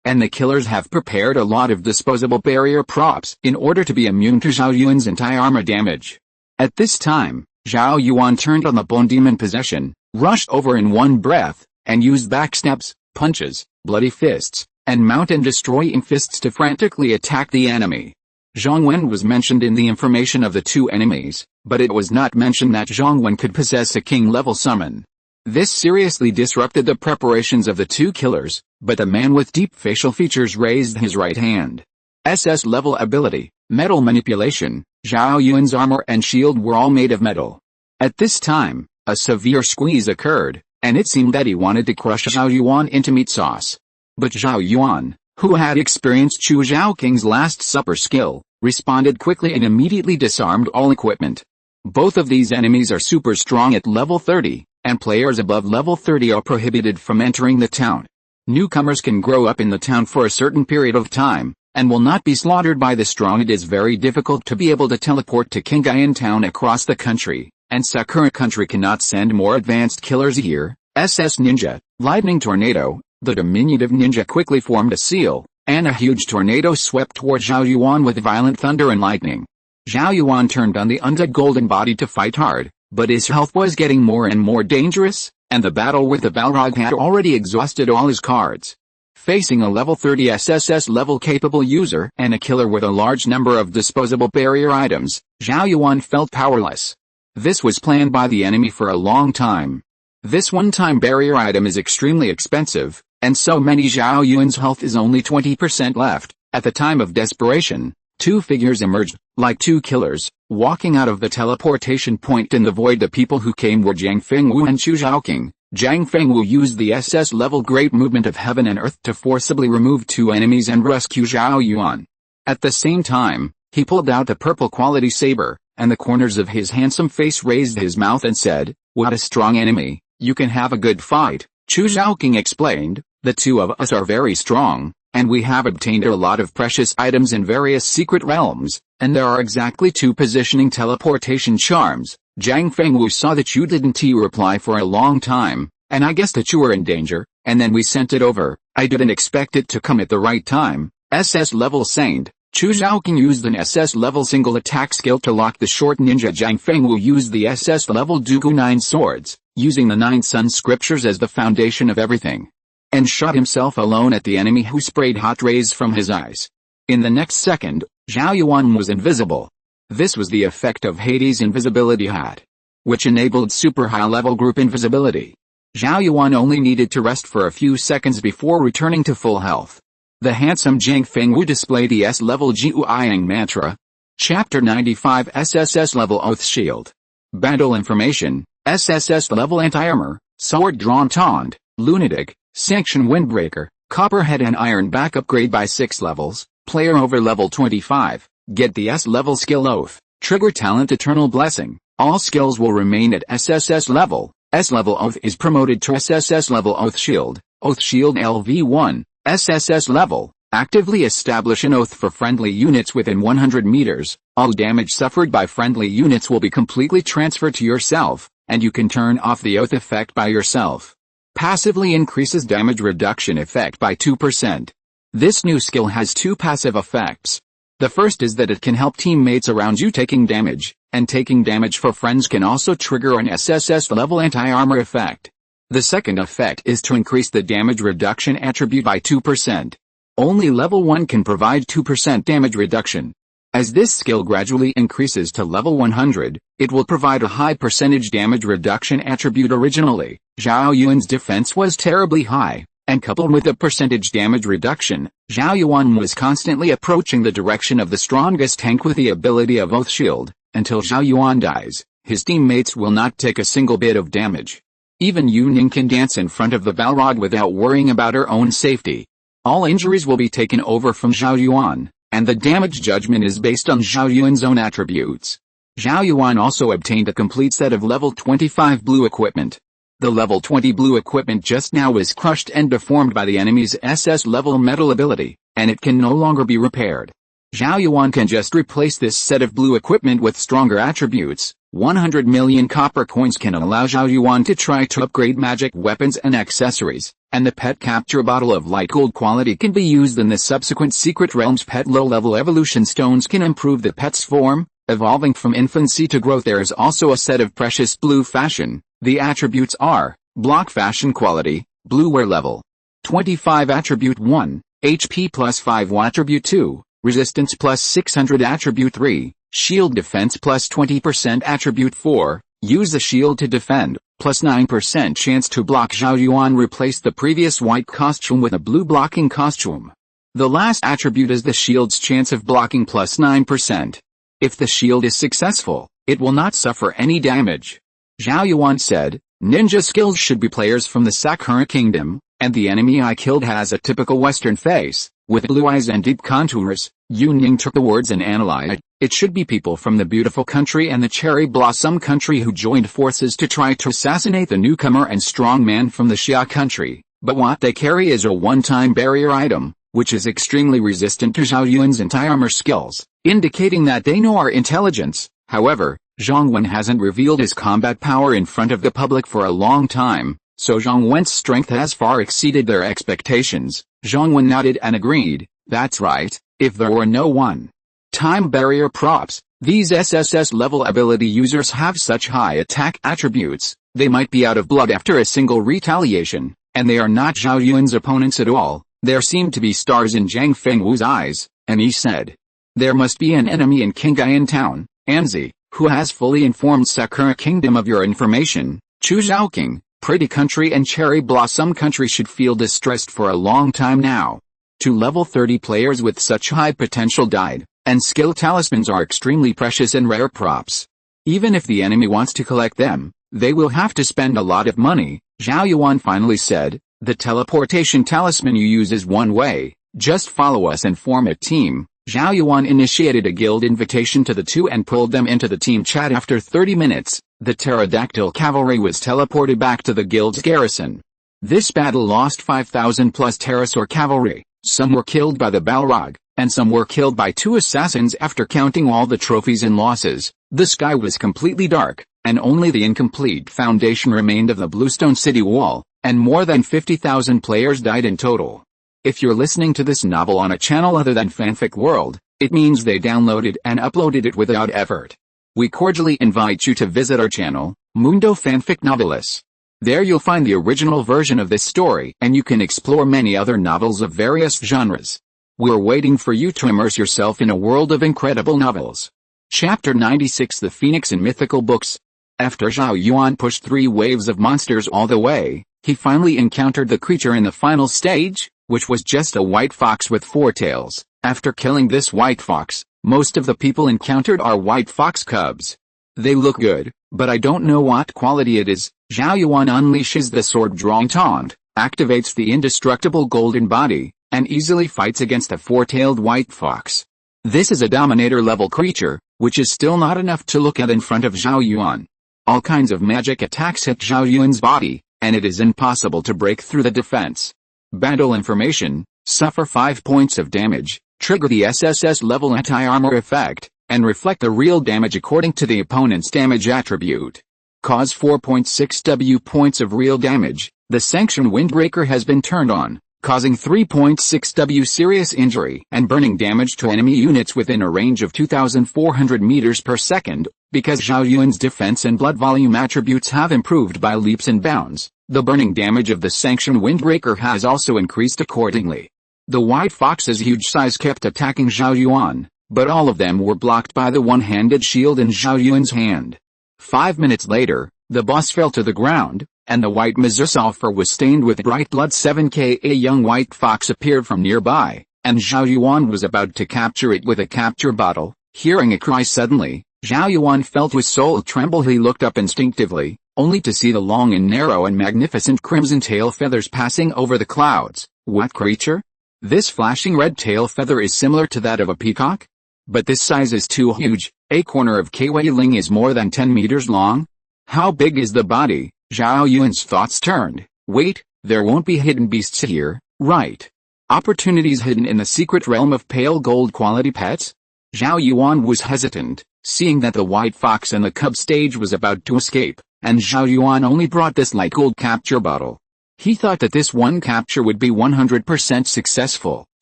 And the killers have prepared a lot of disposable barrier props in order to be immune to Zhao Yuan's anti-armor damage. At this time, Zhao Yuan turned on the bone demon possession, rushed over in one breath, and used backstabs, punches, bloody fists, and mountain destroying fists to frantically attack the enemy. Zhong Wen was mentioned in the information of the two enemies, but it was not mentioned that Zhong Wen could possess a king-level summon. This seriously disrupted the preparations of the two killers, but the man with deep facial features raised his right hand. SS level ability, metal manipulation. Zhao Yuan's armor and shield were all made of metal. At this time, a severe squeeze occurred, and it seemed that he wanted to crush Zhao Yuan into meat sauce. But Zhao Yuan, who had experienced Chu Zhao King's Last Supper skill, responded quickly and immediately disarmed all equipment. Both of these enemies are super strong at level 30, and players above level 30 are prohibited from entering the town. Newcomers can grow up in the town for a certain period of time, and will not be slaughtered by the strong. It is very difficult to be able to teleport to Kingayan town across the country, and Sakura country cannot send more advanced killers here. SS Ninja, Lightning Tornado. The diminutive ninja quickly formed a seal, and a huge tornado swept toward Zhao Yuan with violent thunder and lightning. Zhao Yuan turned on the undead golden body to fight hard, but his health was getting more and more dangerous, and the battle with the Balrog had already exhausted all his cards. Facing a level 30 SSS level capable user and a killer with a large number of disposable barrier items, Zhao Yuan felt powerless. This was planned by the enemy for a long time. This one-time barrier item is extremely expensive, and so many Zhao Yuan's health is only 20% left. At the time of desperation, two figures emerged, like two killers, walking out of the teleportation point in the void. The people who came were Jiang Fengwu and Chu Zhaoqing. Jiang Fengwu used the SS level Great Movement of Heaven and Earth to forcibly remove two enemies and rescue Zhao Yuan. At the same time, he pulled out the purple quality saber, and the corners of his handsome face raised his mouth and said, "What a strong enemy, you can have a good fight." Chu Zhaoqing explained, "The two of us are very strong, and we have obtained a lot of precious items in various secret realms, and there are exactly two positioning teleportation charms." Jiang Fengwu saw that you didn't reply for a long time, and I guessed that you were in danger, and then we sent it over. I didn't expect it to come at the right time. SS level Saint. Chu Zhaoqing used an SS level single attack skill to lock the short ninja. Jiang Fengwu used the SS level Dooku 9 swords, using the 9 sun scriptures as the foundation of everything, and shot himself alone at the enemy who sprayed hot rays from his eyes. In the next second, Zhao Yuan was invisible. This was the effect of Hades' invisibility hat, which enabled super high-level group invisibility. Zhao Yuan only needed to rest for a few seconds before returning to full health. The handsome Jiang Fengwu displayed the S-level Jiuyang mantra. Chapter 95 SSS level Oath Shield. Battle information, SSS level anti-armor, sword drawn taunt, lunatic, sanction windbreaker, copperhead and iron back upgrade by 6 levels, player over level 25. Get the S-level skill Oath, trigger talent Eternal Blessing. All skills will remain at SSS level. S-level Oath is promoted to SSS level Oath Shield. Oath Shield LV1, SSS level. Actively establish an oath for friendly units within 100 meters. All damage suffered by friendly units will be completely transferred to yourself, and you can turn off the oath effect by yourself. Passively increases damage reduction effect by 2%. This new skill has two passive effects. The first is that it can help teammates around you taking damage, and taking damage for friends can also trigger an SSS level anti-armor effect. The second effect is to increase the damage reduction attribute by 2%. Only level 1 can provide 2% damage reduction. As this skill gradually increases to level 100, it will provide a high percentage damage reduction attribute. Originally, Zhao Yuan's defense was terribly high, and coupled with a percentage damage reduction, Zhao Yuan was constantly approaching the direction of the strongest tank with the ability of Oath Shield. Until Zhao Yuan dies, his teammates will not take a single bit of damage. Even Yu Ning can dance in front of the Balrog without worrying about her own safety. All injuries will be taken over from Zhao Yuan, and the damage judgment is based on Zhao Yuan's own attributes. Zhao Yuan also obtained a complete set of level 25 blue equipment. The level 20 blue equipment just now was crushed and deformed by the enemy's SS level metal ability, and it can no longer be repaired. Zhao Yuan can just replace this set of blue equipment with stronger attributes. 100 million copper coins can allow Zhao Yuan to try to upgrade magic weapons and accessories, and the pet capture bottle of light gold quality can be used in the subsequent Secret Realms pet low-level evolution stones can improve the pet's form, evolving from infancy to growth. There is also a set of precious blue fashion. The attributes are, block fashion quality, blue wear level 25 attribute 1, HP plus 5 attribute 2, resistance plus 600 attribute 3, shield defense plus 20% attribute 4, use the shield to defend, plus 9% chance to block. Zhao Yuan replaced the previous white costume with a blue blocking costume. The last attribute is the shield's chance of blocking plus 9%. If the shield is successful, it will not suffer any damage. Zhao Yuan said, ninja skills should be players from the Sakura Kingdom, and the enemy I killed has a typical Western face, with blue eyes and deep contours. Yu Ning took the words and analyzed. It should be people from the beautiful country and the cherry blossom country who joined forces to try to assassinate the newcomer and strong man from the Xia country, but what they carry is a one-time barrier item, which is extremely resistant to Zhao Yuan's anti-armor skills, indicating that they know our intelligence. However, Zhong Wen hasn't revealed his combat power in front of the public for a long time, so Zhong Wen's strength has far exceeded their expectations. Zhong Wen nodded and agreed, that's right, if there were no one-time barrier props, these SSS level ability users have such high attack attributes, they might be out of blood after a single retaliation, and they are not Zhao Yuan's opponents at all. There seemed to be stars in Zhang Fengwu's eyes, and he said, there must be an enemy in Qinghai town, Anzi, who has fully informed Sakura Kingdom of your information. Chu Zhaoking, Pretty Country and Cherry Blossom Country should feel distressed for a long time now. 2 level 30 players with such high potential died, and skill talismans are extremely precious and rare props. Even if the enemy wants to collect them, they will have to spend a lot of money. Zhao Yuan finally said, the teleportation talisman you use is one way, just follow us and form a team. Zhao Yuan initiated a guild invitation to the two and pulled them into the team chat. After 30 minutes, the pterodactyl cavalry was teleported back to the guild's garrison. This battle lost 5,000 plus pterosaur cavalry, some were killed by the Balrog, and some were killed by 2 assassins. After counting all the trophies and losses, the sky was completely dark, and only the incomplete foundation remained of the Bluestone City wall, and more than 50,000 players died in total. If you're listening to this novel on a channel other than Fanfic World, it means they downloaded and uploaded it without effort. We cordially invite you to visit our channel, Mundo Fanfic Novelis. There you'll find the original version of this story, and you can explore many other novels of various genres. We're waiting for you to immerse yourself in a world of incredible novels. Chapter 96: The Phoenix in Mythical Books. After Zhao Yuan pushed 3 waves of monsters all the way, he finally encountered the creature in the final stage, which was just a white fox with 4 tails. After killing this white fox, most of the people encountered are white fox cubs. They look good, but I don't know what quality it is. Zhao Yuan unleashes the sword-drawing taunt, activates the indestructible golden body, and easily fights against a 4-tailed white fox. This is a Dominator-level creature, which is still not enough to look at in front of Zhao Yuan. All kinds of magic attacks hit Zhao Yuan's body, and it is impossible to break through the defense. Battle information: suffer 5 points of damage, trigger the SSS level anti-armor effect, and reflect the real damage according to the opponent's damage attribute. Cause 4.6 W points of real damage, The sanction windbreaker has been turned on, causing 3.6W serious injury and burning damage to enemy units within a range of 2,400 meters per second. Because Zhao Yuan's defense and blood volume attributes have improved by leaps and bounds, the burning damage of the sanction windbreaker has also increased accordingly. The White Fox's huge size kept attacking Zhao Yuan, but all of them were blocked by the one-handed shield in Zhao Yuan's hand. 5 minutes later, the boss fell to the ground, and the white mesosulfur was stained with bright blood. 7K. A young white fox appeared from nearby, and Zhao Yuan was about to capture it with a capture bottle. Hearing a cry suddenly, Zhao Yuan felt his soul tremble. He looked up instinctively, only to see the long and narrow and magnificent crimson tail feathers passing over the clouds. What creature? This flashing red tail feather is similar to that of a peacock? But this size is too huge. A corner of Kwei Ling is more than 10 meters long. How big is the body? Zhao Yuan's thoughts turned. Wait, there won't be hidden beasts here, right? Opportunities hidden in the secret realm of pale gold quality pets? Zhao Yuan was hesitant, seeing that the white fox and the cub stage was about to escape, and Zhao Yuan only brought this light gold capture bottle. He thought that this one capture would be 100% successful,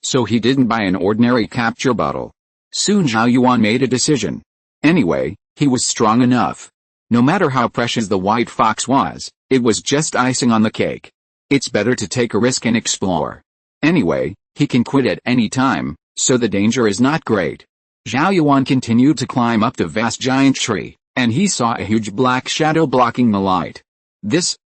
so he didn't buy an ordinary capture bottle. Soon Zhao Yuan made a decision. Anyway, he was strong enough. No matter how precious the white fox was, it was just icing on the cake. It's better to take a risk and explore. Anyway, he can quit at any time, so the danger is not great. Zhao Yuan continued to climb up the vast giant tree, and he saw a huge black shadow blocking the light.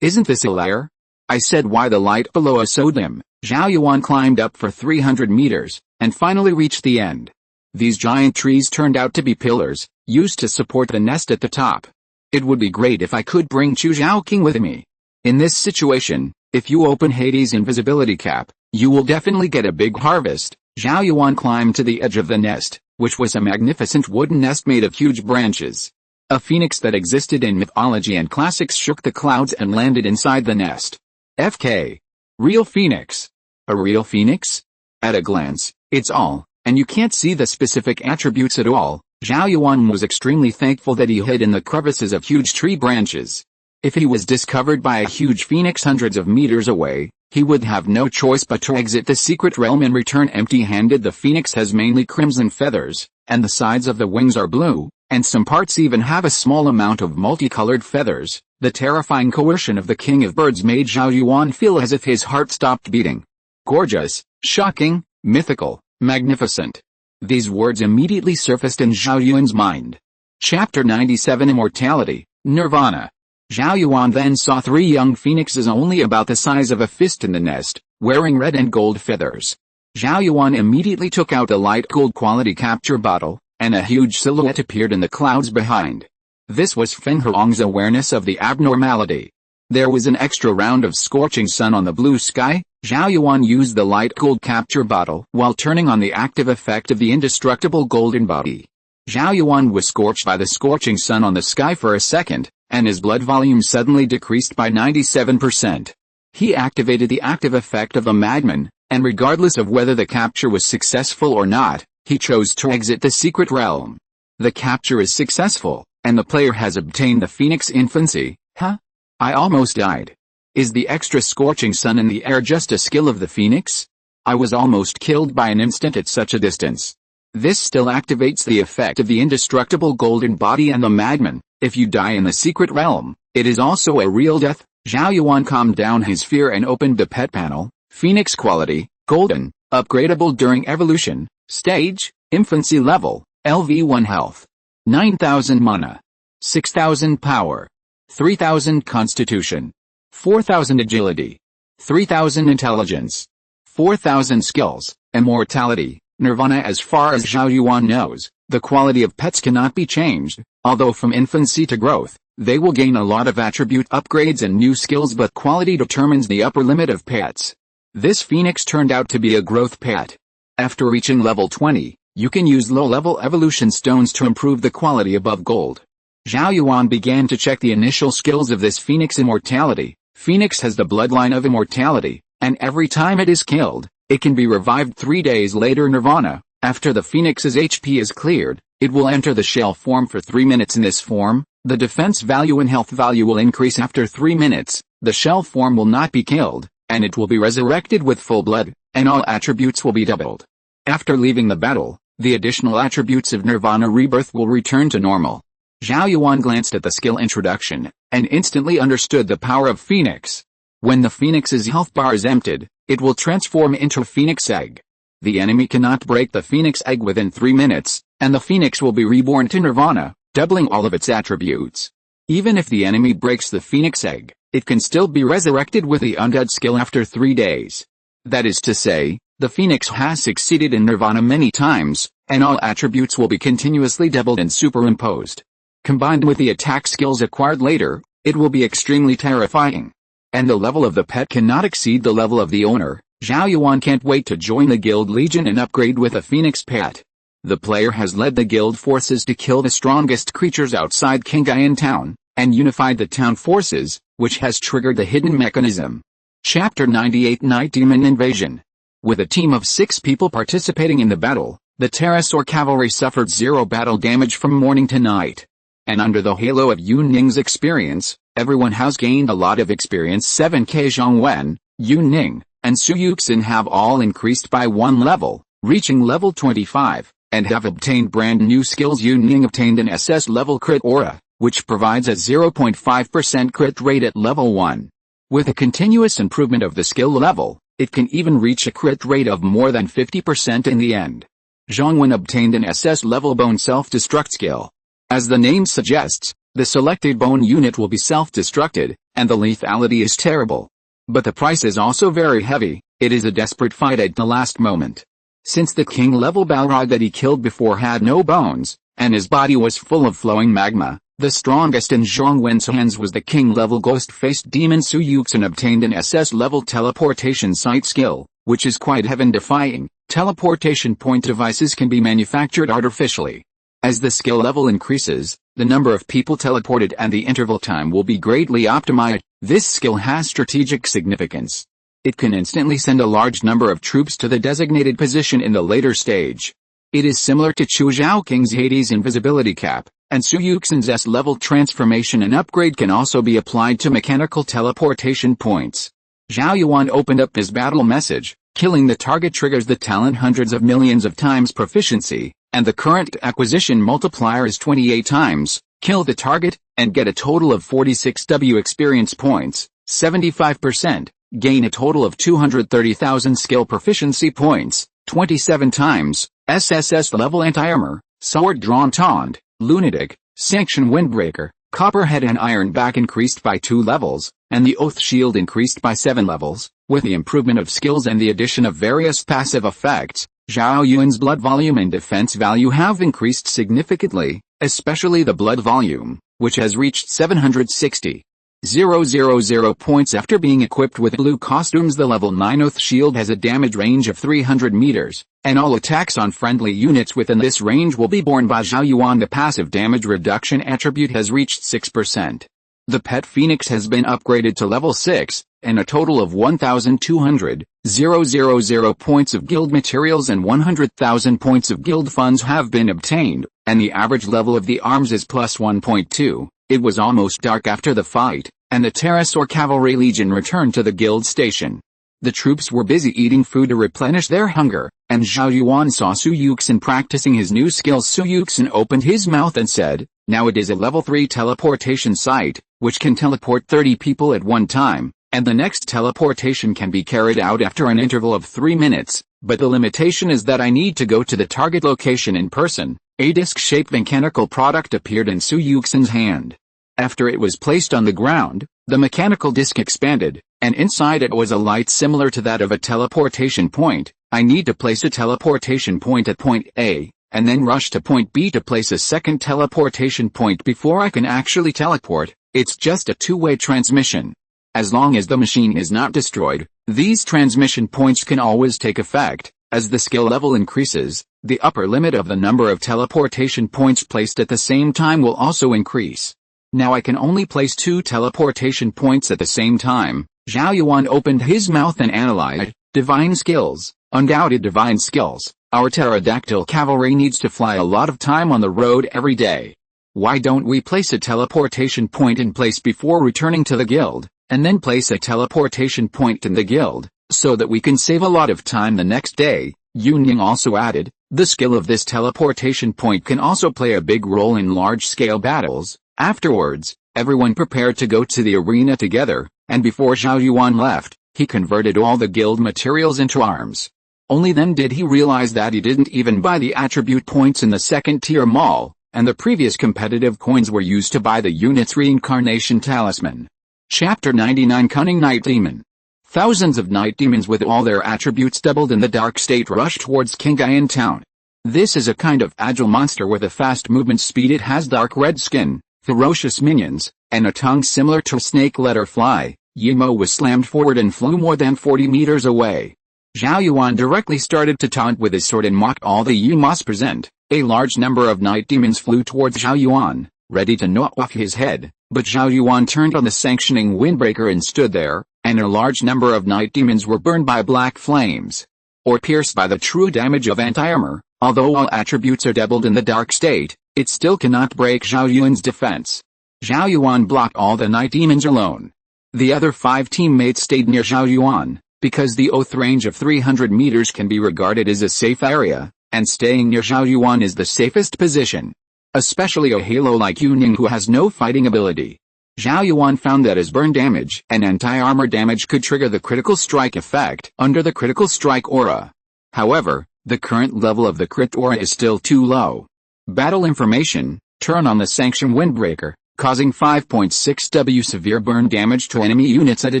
Isn't this a lair? I said, why the light below is so dim? Zhao Yuan climbed up for 300 meters, and finally reached the end. These giant trees turned out to be pillars, used to support the nest at the top. It would be great if I could bring Chu Zhao King with me. In this situation, if you open Hades' invisibility cap, you will definitely get a big harvest. Zhao Yuan climbed to the edge of the nest, which was a magnificent wooden nest made of huge branches. A phoenix that existed in mythology and classics shook the clouds and landed inside the nest. FK. Real phoenix. A real phoenix? At a glance, it's all, and you can't see the specific attributes at all. Zhao Yuan was extremely thankful that he hid in the crevices of huge tree branches. If he was discovered by a huge phoenix hundreds of meters away, he would have no choice but to exit the secret realm and return empty-handed. The phoenix has mainly crimson feathers, and the sides of the wings are blue, and some parts even have a small amount of multicolored feathers. The terrifying coercion of the king of birds made Zhao Yuan feel as if his heart stopped beating. Gorgeous, shocking, mythical, magnificent. These words immediately surfaced in Zhao Yuan's mind. Chapter 97 Immortality, Nirvana. Zhao Yuan then saw 3 young phoenixes only about the size of a fist in the nest, wearing red and gold feathers. Zhao Yuan immediately took out the light gold quality capture bottle, and a huge silhouette appeared in the clouds behind. This was Feng Huang's awareness of the abnormality. There was an extra round of scorching sun on the blue sky. Zhao Yuan used the light gold capture bottle while turning on the active effect of the indestructible golden body. Zhao Yuan was scorched by the scorching sun on the sky for a second, and his blood volume suddenly decreased by 97%. He activated the active effect of the madman, and regardless of whether the capture was successful or not, he chose to exit the secret realm. The capture is successful, and the player has obtained the Phoenix Infancy. Huh? I almost died. Is the extra scorching sun in the air just a skill of the Phoenix? I was almost killed by an instant at such a distance. This still activates the effect of the indestructible golden body and the madman. If you die in the secret realm, it is also a real death. Zhao Yuan calmed down his fear and opened the pet panel. Phoenix quality, golden, upgradable during evolution, stage, infancy level, LV1 health, 9,000 mana, 6,000 power, 3,000 constitution, 4,000 agility, 3,000 intelligence, 4,000 skills, immortality, nirvana. As far as Zhao Yuan knows, the quality of pets cannot be changed, although from infancy to growth, they will gain a lot of attribute upgrades and new skills, but quality determines the upper limit of pets. This phoenix turned out to be a growth pet. After reaching level 20, you can use low-level evolution stones to improve the quality above gold. Zhao Yuan began to check the initial skills of this phoenix. Immortality. Phoenix has the bloodline of immortality, and every time it is killed, it can be revived 3 days later. Nirvana. After the phoenix's HP is cleared, it will enter the shell form for 3 minutes. In this form, the defense value and health value will increase after 3 minutes, The shell form will not be killed, and it will be resurrected with full blood, and all attributes will be doubled. After leaving the battle, the additional attributes of Nirvana Rebirth will return to normal. Zhao Yuan glanced at the skill introduction, and instantly understood the power of Phoenix. When the Phoenix's health bar is emptied, it will transform into a Phoenix egg. The enemy cannot break the Phoenix egg within 3 minutes, and the Phoenix will be reborn to Nirvana, doubling all of its attributes. Even if the enemy breaks the Phoenix egg, it can still be resurrected with the Undead skill after 3 days. That is to say, the Phoenix has succeeded in Nirvana many times, and all attributes will be continuously doubled and superimposed. Combined with the attack skills acquired later, it will be extremely terrifying. And the level of the pet cannot exceed the level of the owner. Zhao Yuan can't wait to join the Guild Legion and upgrade with a Phoenix pet. The player has led the guild forces to kill the strongest creatures outside Qinghai town, and unified the town forces, which has triggered the hidden mechanism. Chapter 98 Night Demon Invasion. With a team of 6 people participating in the battle, the Pterosaur cavalry suffered 0 battle damage from morning to night. And under the halo of Yun Ning's experience, everyone has gained a lot of experience. 7k Zhong Wen, Yun Ning, and Su Yuxin have all increased by 1 level, reaching level 25, and have obtained brand new skills. Yun Ning obtained an SS level crit aura, which provides a 0.5% crit rate at level 1. With a continuous improvement of the skill level, it can even reach a crit rate of more than 50% in the end. Zhong Wen obtained an SS level bone self-destruct skill. As the name suggests, the selected bone unit will be self-destructed, and the lethality is terrible. But the price is also very heavy. It is a desperate fight at the last moment. Since the king-level Balrog that he killed before had no bones, and his body was full of flowing magma, the strongest in Zhong Wen's hands was the king-level ghost-faced demon. Su Yuxin obtained an SS-level teleportation sight skill, which is quite heaven-defying. Teleportation point devices can be manufactured artificially. As the skill level increases, the number of people teleported and the interval time will be greatly optimized. This skill has strategic significance. It can instantly send a large number of troops to the designated position in the later stage. It is similar to Chu Zhaoqing's Hades invisibility cap, and Su Yuxin's S-level transformation and upgrade can also be applied to mechanical teleportation points. Zhao Yuan opened up his battle message. Killing the target triggers the talent hundreds of millions of times proficiency, and the current acquisition multiplier is 28 times. Kill the target, and get a total of 46 W experience points, 75%, gain a total of 230,000 skill proficiency points, 27 times, SSS level anti-armor, sword drawn taunt, lunatic, sanction windbreaker, copperhead and ironback increased by 2 levels, and the oath shield increased by 7 levels. With the improvement of skills and the addition of various passive effects, Zhao Yuan's blood volume and defense value have increased significantly, especially the blood volume, which has reached 760,000 points after being equipped with blue costumes. The level 9 oath shield has a damage range of 300 meters, and all attacks on friendly units within this range will be borne by Zhao Yuan. The passive damage reduction attribute has reached 6%. The pet Phoenix has been upgraded to level 6, and a total of 1,200,000 points of guild materials and 100,000 points of guild funds have been obtained, and the average level of the arms is plus 1.2. It was almost dark after the fight, and the Pterosaur Cavalry Legion returned to the guild station. The troops were busy eating food to replenish their hunger, and Zhao Yuan saw Su Yuxin practicing his new skills. Su Yuxin opened his mouth and said, "Now it is a level 3 teleportation site, which can teleport 30 people at one time, and the next teleportation can be carried out after an interval of 3 minutes, but the limitation is that I need to go to the target location in person." A disc-shaped mechanical product appeared in Su Yuxin's hand. After it was placed on the ground, the mechanical disc expanded, and inside it was a light similar to that of a teleportation point. I need to place a teleportation point at point A, and then rush to point B to place a second teleportation point before I can actually teleport. It's just a two-way transmission. As long as the machine is not destroyed, these transmission points can always take effect. As the skill level increases, the upper limit of the number of teleportation points placed at the same time will also increase. Now I can only place 2 teleportation points at the same time. Zhao Yuan opened his mouth and analyzed. Divine skills. Undoubted divine skills. Our pterodactyl cavalry needs to fly a lot of time on the road every day. Why don't we place a teleportation point in place before returning to the guild? and then place a teleportation point in the guild, so that we can save a lot of time the next day. Yuning also added, the skill of this teleportation point can also play a big role in large-scale battles. Afterwards, everyone prepared to go to the arena together, and before Zhao Yuan left, he converted all the guild materials into arms. Only then did he realize that he didn't even buy the attribute points in the second-tier mall, and the previous competitive coins were used to buy the unit's reincarnation talisman. Chapter 99 Cunning Night Demon. Thousands of night demons with all their attributes doubled in the dark state rushed towards Qinghai town. This is a kind of agile monster with a fast movement speed. It has dark red skin, ferocious minions, and a tongue similar to a snake letter fly. Yimo was slammed forward and flew more than 40 meters away. Zhao Yuan directly started to taunt with his sword and mock all the Yimos present. A large number of night demons flew towards Zhao Yuan, ready to knock off his head, but Zhao Yuan turned on the sanctioning windbreaker and stood there, and a large number of night demons were burned by black flames, or pierced by the true damage of anti-armor. Although all attributes are doubled in the dark state, it still cannot break Zhao Yuan's defense. Zhao Yuan blocked all the night demons alone. The other 5 teammates stayed near Zhao Yuan, because the oath range of 300 meters can be regarded as a safe area, and staying near Zhao Yuan is the safest position. Especially a halo like Yuning who has no fighting ability. Zhao Yuan found that his burn damage and anti-armor damage could trigger the critical strike effect under the critical strike aura. However, the current level of the crit aura is still too low. Battle information, turn on the sanction windbreaker, causing 5.6 W severe burn damage to enemy units at a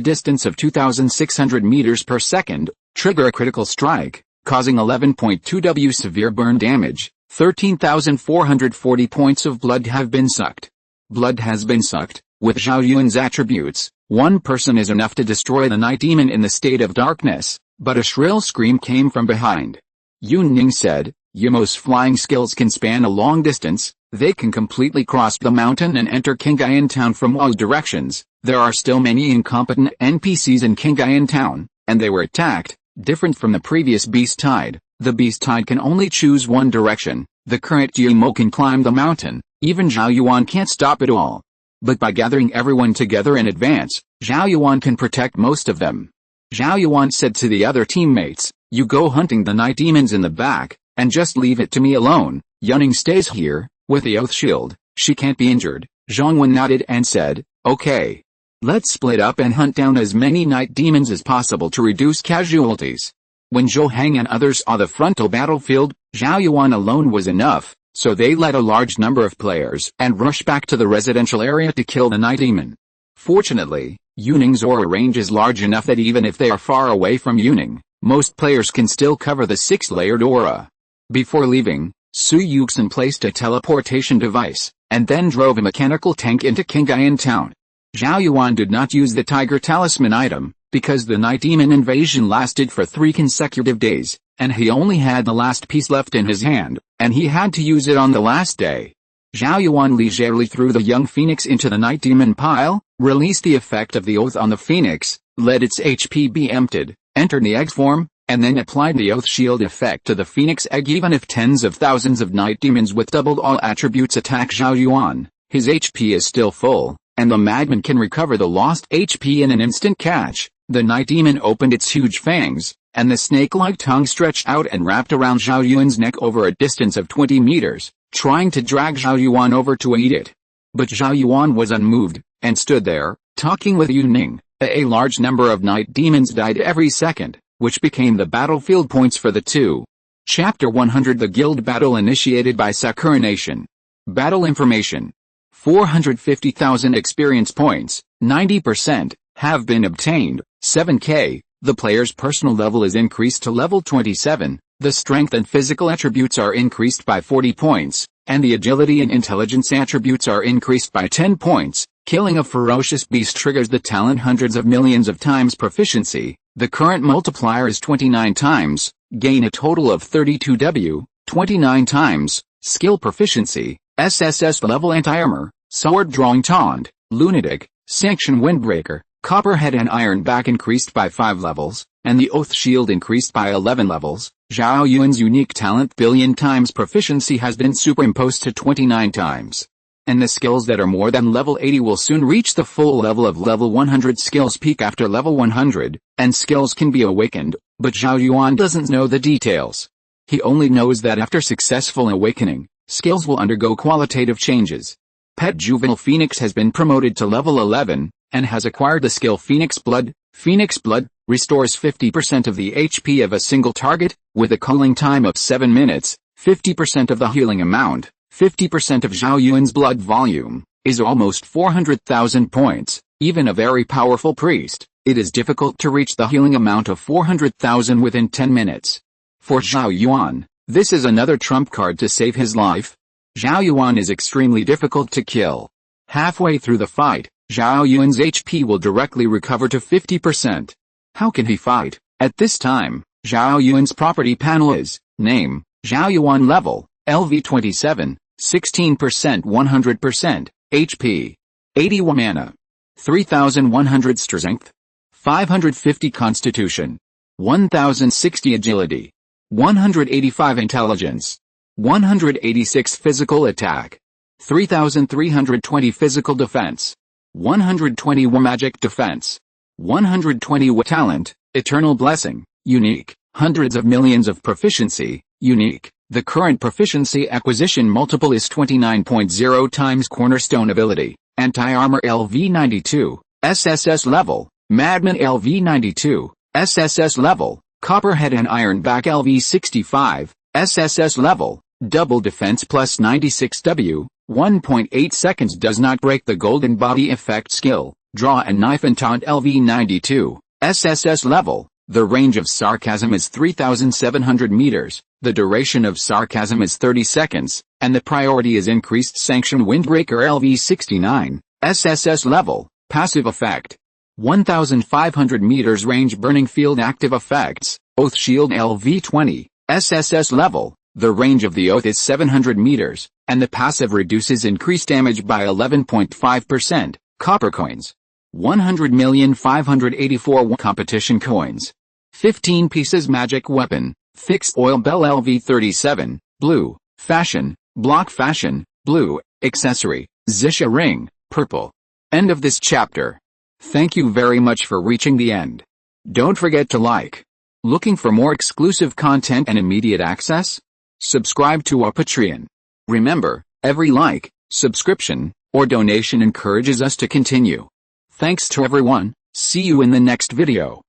distance of 2,600 meters per second, trigger a critical strike, causing 11.2 W severe burn damage, 13,440 points of blood have been sucked. Blood has been sucked. With Zhao Yuan's attributes, one person is enough to destroy the night demon in the state of darkness, but a shrill scream came from behind. Yuning said, Yimo's flying skills can span a long distance, they can completely cross the mountain and enter Qinghai town from all directions. There are still many incompetent NPCs in Qinghai town, and they were attacked. Different from the previous beast tide, the beast tide can only choose one direction. The current Yimo can climb the mountain, even Zhao Yuan can't stop it all. But by gathering everyone together in advance, Zhao Yuan can protect most of them. Zhao Yuan said to the other teammates, you go hunting the night demons in the back, and just leave it to me alone. Yuning stays here, with the oath shield, she can't be injured. Zhong Wen nodded and said, okay. Let's split up and hunt down as many night demons as possible to reduce casualties. When Zhou Hang and others saw the frontal battlefield, Zhao Yuan alone was enough. So they led a large number of players and rushed back to the residential area to kill the night demon. Fortunately, Yuning's aura range is large enough that even if they are far away from Yuning, most players can still cover the 6-layered aura. Before leaving, Su Yuxin placed a teleportation device, and then drove a mechanical tank into Qinghai town. Zhao Yuan did not use the Tiger Talisman item, because the night demon invasion lasted for 3 consecutive days, and he only had the last piece left in his hand, and he had to use it on the last day. Zhao Yuan leisurely threw the young phoenix into the night demon pile, released the effect of the oath on the phoenix, let its HP be emptied, entered the egg form, and then applied the oath shield effect to the phoenix egg. Even if tens of thousands of night demons with doubled all attributes attack Zhao Yuan, his HP is still full, and the madman can recover the lost HP in an instant catch. The night demon opened its huge fangs, and the snake-like tongue stretched out and wrapped around Zhao Yuan's neck over a distance of 20 meters, trying to drag Zhao Yuan over to eat it. But Zhao Yuan was unmoved, and stood there, talking with Yuning. A large number of night demons died every second, which became the battlefield points for the two. Chapter 100 The Guild Battle initiated by Sakura Nation. Battle information. 450,000 experience points, 90%, have been obtained. 7K. The player's personal level is increased to level 27, the strength and physical attributes are increased by 40 points, and the agility and intelligence attributes are increased by 10 points. Killing a ferocious beast triggers the talent hundreds of millions of times proficiency. The current multiplier is 29 times, gain a total of 32 W, 29 times, skill proficiency, SSS level anti-armor, sword drawing taunt, lunatic, sanction windbreaker, Copperhead and Iron Back increased by 5 levels, and the Oath Shield increased by 11 levels. Zhao Yuan's unique talent billion times proficiency has been superimposed to 29 times. and the skills that are more than level 80 will soon reach the full level of level 100. Skills peak after level 100, and skills can be awakened, but Zhao Yuan doesn't know the details. He only knows that after successful awakening, skills will undergo qualitative changes. Pet Juvenile Phoenix has been promoted to level 11, and has acquired the skill Phoenix Blood. Phoenix Blood restores 50% of the HP of a single target, with a cooling time of 7 minutes, 50% of the healing amount, 50% of Zhao Yuan's blood volume, is almost 400,000 points. Even a very powerful priest, it is difficult to reach the healing amount of 400,000 within 10 minutes. For Zhao Yuan, this is another trump card to save his life. Zhao Yuan is extremely difficult to kill. Halfway through the fight, Zhao Yuan's HP will directly recover to 50%. How can he fight? At this time, Zhao Yuan's property panel is, name, Zhao Yuan level, LV27, 16% 100%, HP, 81 mana, 3100 strength, 550 constitution, 1060 agility, 185 intelligence, 186 physical attack, 3320 physical defense, 120 magic defense, 120 talent, eternal blessing, unique, hundreds of millions of proficiency, unique. The current proficiency acquisition multiple is 29.0 times cornerstone ability, anti-armor LV92, SSS level, madman LV92, SSS level, copperhead and ironback LV65, SSS level, double defense plus 96W, 1.8 seconds does not break the golden body effect skill, draw a knife and taunt LV92, SSS level. The range of sarcasm is 3,700 meters, the duration of sarcasm is 30 seconds, and the priority is increased sanction windbreaker LV69, SSS level, passive effect. 1,500 meters range burning field active effects, oath shield LV20, SSS level, the range of the oath is 700 meters, and the passive reduces increased damage by 11.5%, copper coins. 100,584 competition coins. 15 pieces magic weapon, fixed oil bell LV37, blue, fashion, block fashion, blue, accessory, Zisha ring, purple. End of this chapter. Thank you very much for reaching the end. Don't forget to like. Looking for more exclusive content and immediate access? Subscribe to our Patreon. Remember, every like, subscription, or donation encourages us to continue. Thanks to everyone, see you in the next video.